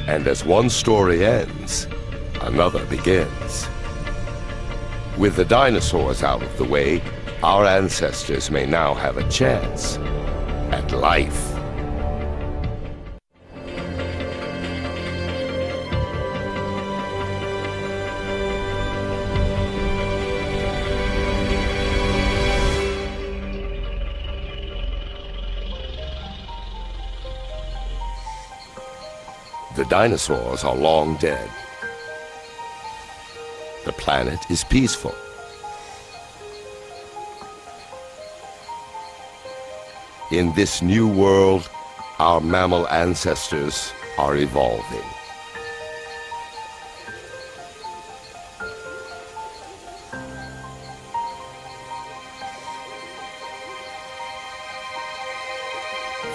And as one story ends, another begins. With the dinosaurs out of the way, our ancestors may now have a chance at life. The dinosaurs are long dead. The planet is peaceful. In this new world, our mammal ancestors are evolving.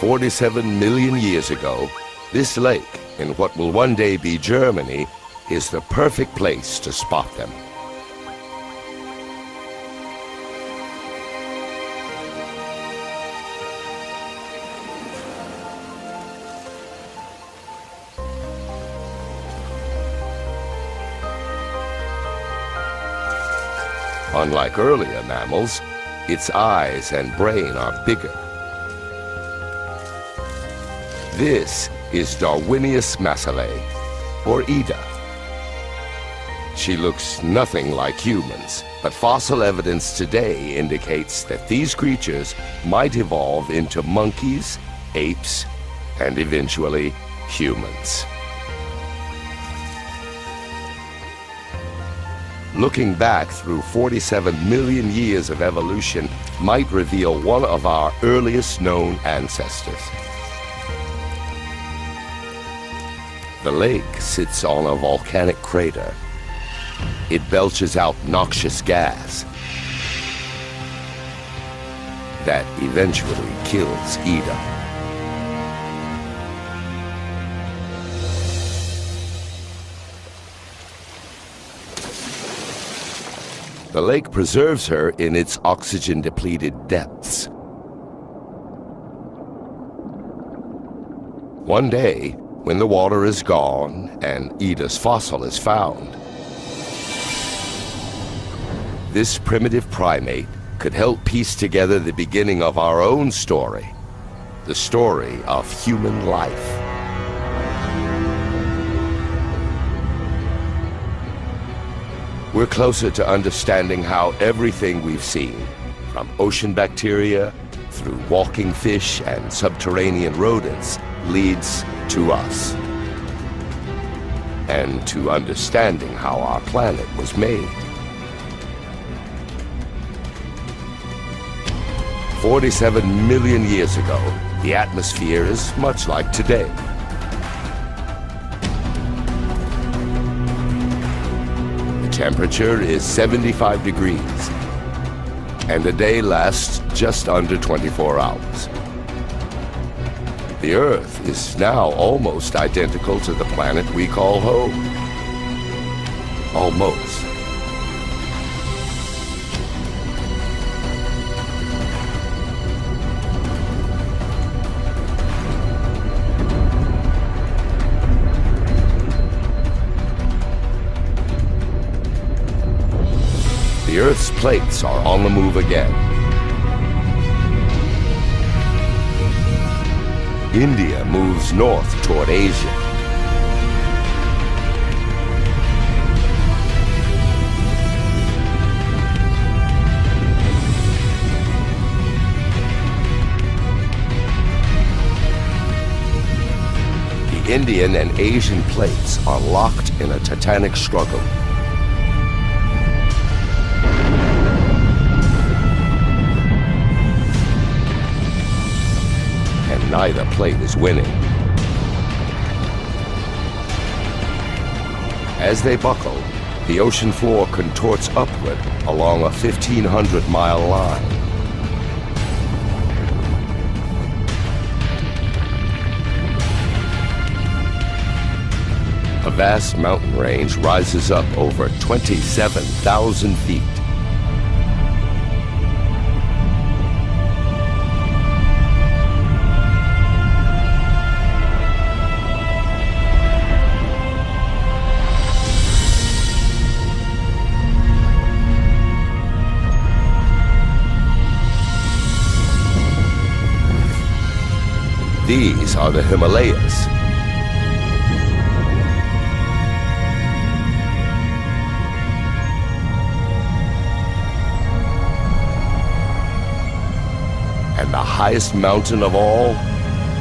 "47 million years ago, this lake, in what will one day be Germany, is the perfect place to spot them." Unlike earlier mammals, its eyes and brain are bigger. This is Darwinius massilae, or Ida. She looks nothing like humans, but fossil evidence today indicates that these creatures might evolve into monkeys, apes, and eventually humans. Looking back through 47 million years of evolution might reveal one of our earliest known ancestors. The lake sits on a volcanic crater. It belches out noxious gas that eventually kills Ida. The lake preserves her in its oxygen-depleted depths. One day, when the water is gone and Ida's fossil is found, this primitive primate could help piece together the beginning of our own story, the story of human life. We're closer to understanding how everything we've seen, from ocean bacteria through walking fish and subterranean rodents, leads to us. And to understanding how our planet was made. 47 million years ago, the atmosphere is much like today. The temperature is 75 degrees, and the day lasts just under 24 hours. The Earth is now almost identical to the planet we call home. Almost. The Earth's plates are on the move again. India moves north toward Asia. The Indian and Asian plates are locked in a titanic struggle. Neither plate is winning. As they buckle, the ocean floor contorts upward along a 1,500-mile line. A vast mountain range rises up over 27,000 feet. These are the Himalayas. And the highest mountain of all,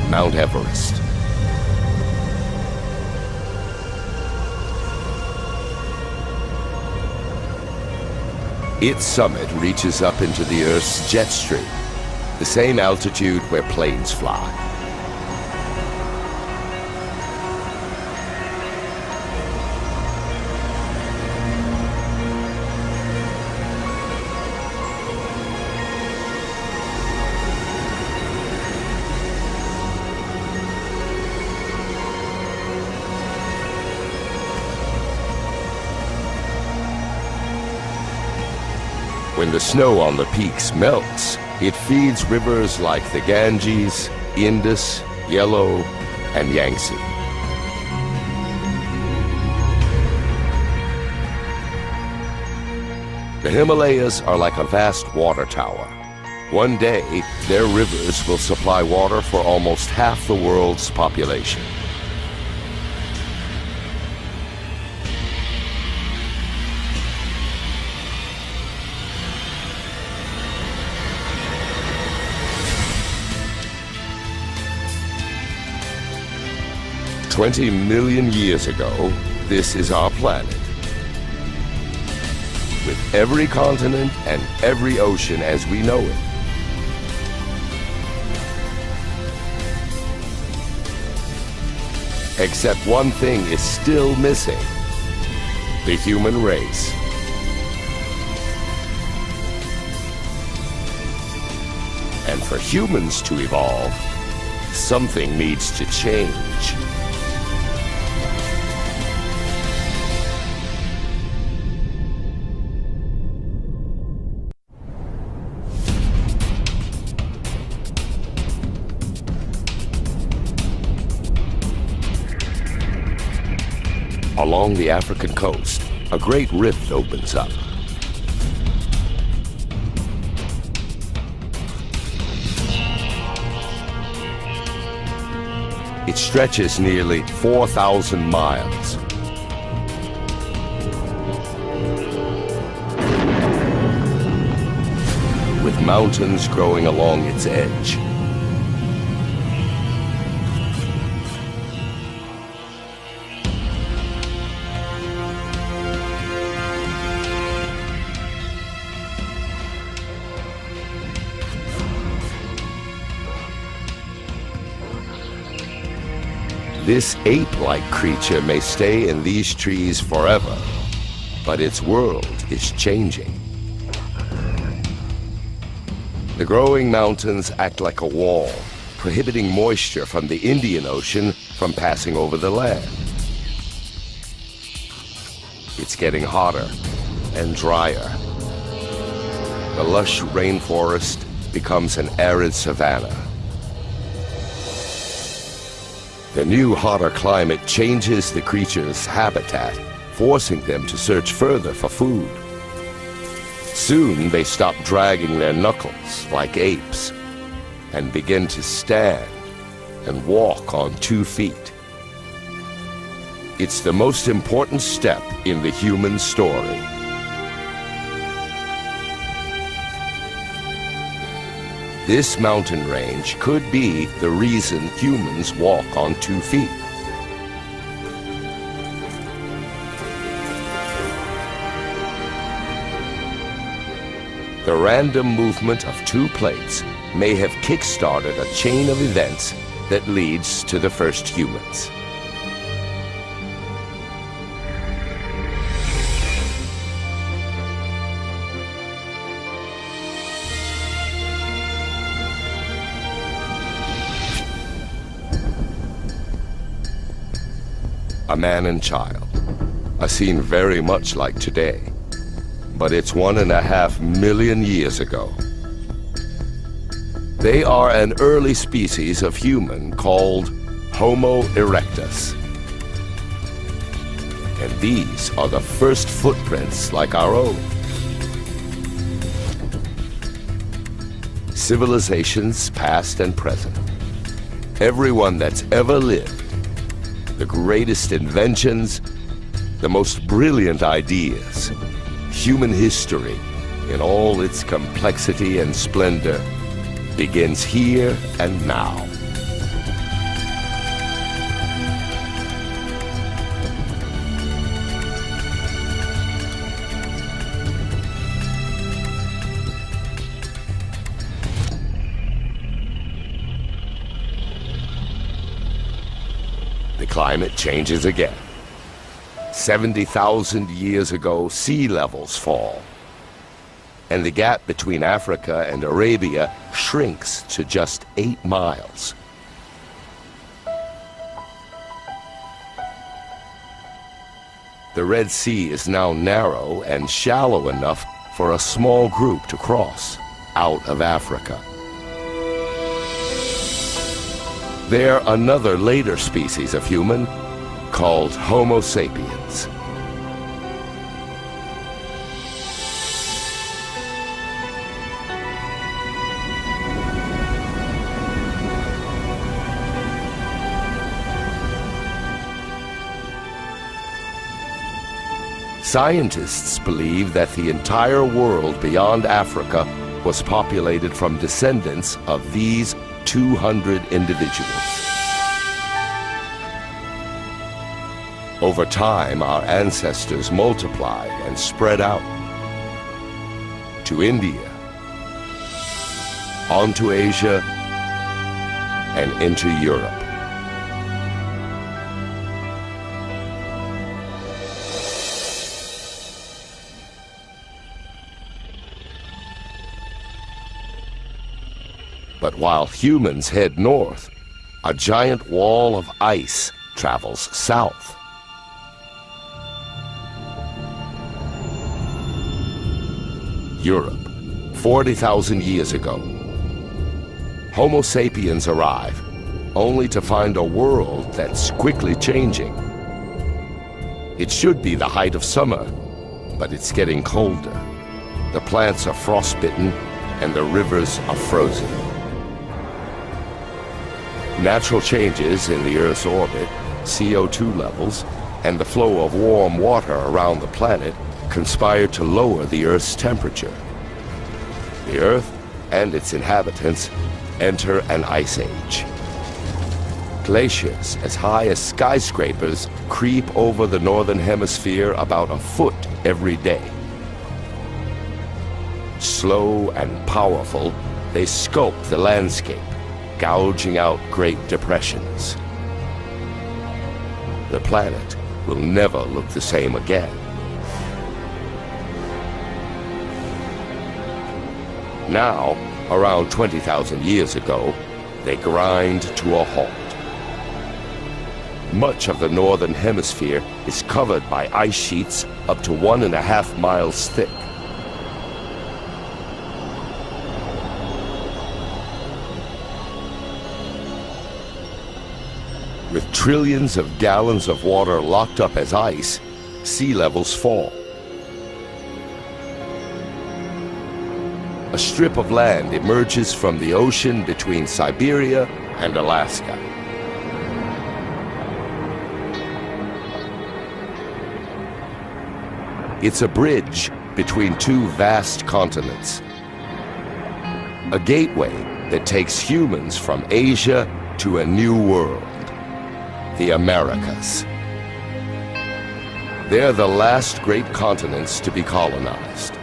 Mount Everest. Its summit reaches up into the Earth's jet stream, the same altitude where planes fly. When the snow on the peaks melts, it feeds rivers like the Ganges, Indus, Yellow, and Yangtze. The Himalayas are like a vast water tower. One day, their rivers will supply water for almost half the world's population. "20 million years ago, this is our planet. With every continent and every ocean as we know it. Except one thing is still missing: the human race. And for humans to evolve, something needs to change." Along the African coast, a great rift opens up. It stretches nearly 4,000 miles. With mountains growing along its edge. This ape-like creature may stay in these trees forever, but its world is changing. The growing mountains act like a wall, prohibiting moisture from the Indian Ocean from passing over the land. It's getting hotter and drier. The lush rainforest becomes an arid savanna. The new, hotter climate changes the creatures' habitat, forcing them to search further for food. Soon they stop dragging their knuckles like apes and begin to stand and walk on 2 feet. It's the most important step in the human story. This mountain range could be the reason humans walk on 2 feet. The random movement of 2 plates may have kick-started a chain of events that leads to the first humans. A man and child, a scene very much like today, but it's 1.5 million years ago. They are an early species of human called Homo erectus. And these are the first footprints like our own. Civilizations past and present. Everyone that's ever lived. The greatest inventions, the most brilliant ideas, human history in all its complexity and splendor begins here and now. The climate changes again. 70,000 years ago, sea levels fall, and the gap between Africa and Arabia shrinks to just 8 miles. The Red Sea is now narrow and shallow enough for a small group to cross out of Africa. They're another later species of human called Homo sapiens. Scientists believe that the entire world beyond Africa was populated from descendants of these 200 individuals. Over time, our ancestors multiplied and spread out to India, onto Asia, and into Europe. But while humans head north, a giant wall of ice travels south. Europe, 40,000 years ago. Homo sapiens arrive, only to find a world that's quickly changing. It should be the height of summer, but it's getting colder. The plants are frostbitten, and the rivers are frozen. Natural changes in the Earth's orbit, CO2 levels, and the flow of warm water around the planet conspire to lower the Earth's temperature. The Earth and its inhabitants enter an ice age. Glaciers as high as skyscrapers creep over the northern hemisphere about a foot every day. Slow and powerful, they sculpt the landscape, gouging out great depressions. The planet will never look the same again. Now, around 20,000 years ago, they grind to a halt. Much of the northern hemisphere is covered by ice sheets up to 1.5 miles thick. With trillions of gallons of water locked up as ice, sea levels fall. A strip of land emerges from the ocean between Siberia and Alaska. It's a bridge between two vast continents. A gateway that takes humans from Asia to a new world, the Americas. They're the last great continents to be colonized,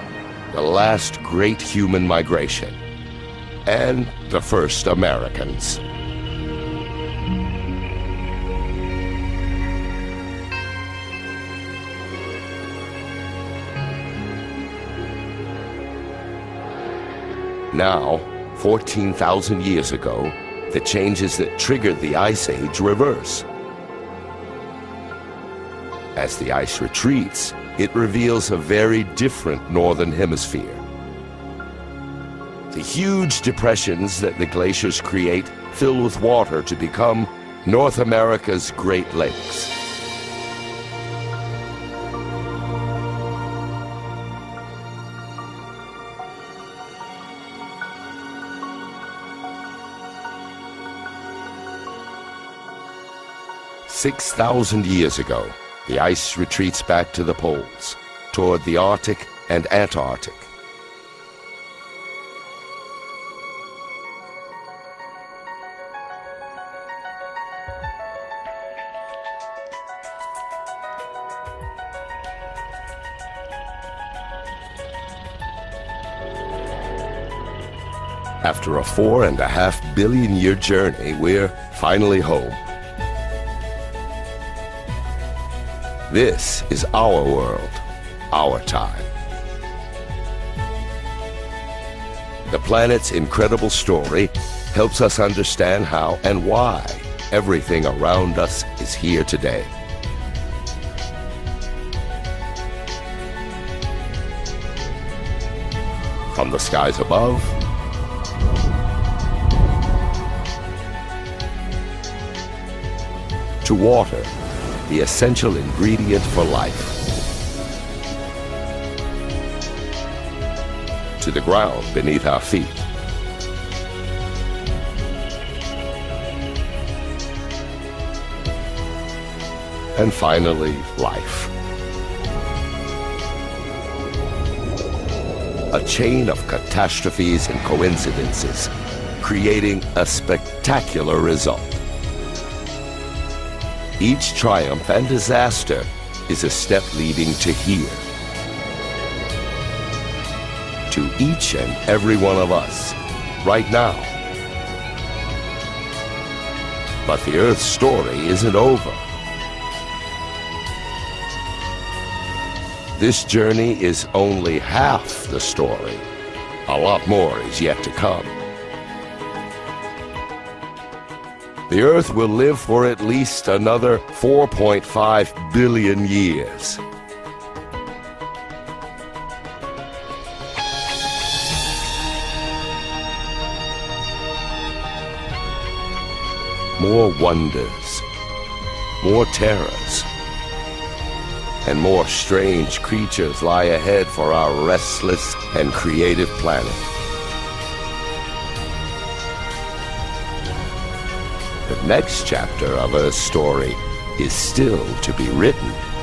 the last great human migration, and the first Americans. Now, 14,000 years ago, the changes that triggered the Ice Age reverse. As the ice retreats, it reveals a very different northern hemisphere. The huge depressions that the glaciers create fill with water to become North America's Great Lakes. "6,000 years ago, the ice retreats back to the poles, toward the Arctic and Antarctic. After a 4.5 billion year journey, we're finally home. This is our world, our time. The planet's incredible story helps us understand how and why everything around us is here today. From the skies above to water, the essential ingredient for life, to the ground beneath our feet, and finally, life. A chain of catastrophes and coincidences, creating a spectacular result. Each triumph and disaster is a step leading to here. To each and every one of us, right now. But the Earth's story isn't over. This journey is only half the story. A lot more is yet to come. The Earth will live for at least another 4.5 billion years. More wonders, more terrors, and more strange creatures lie ahead for our restless and creative planet. The next chapter of Earth's story is still to be written.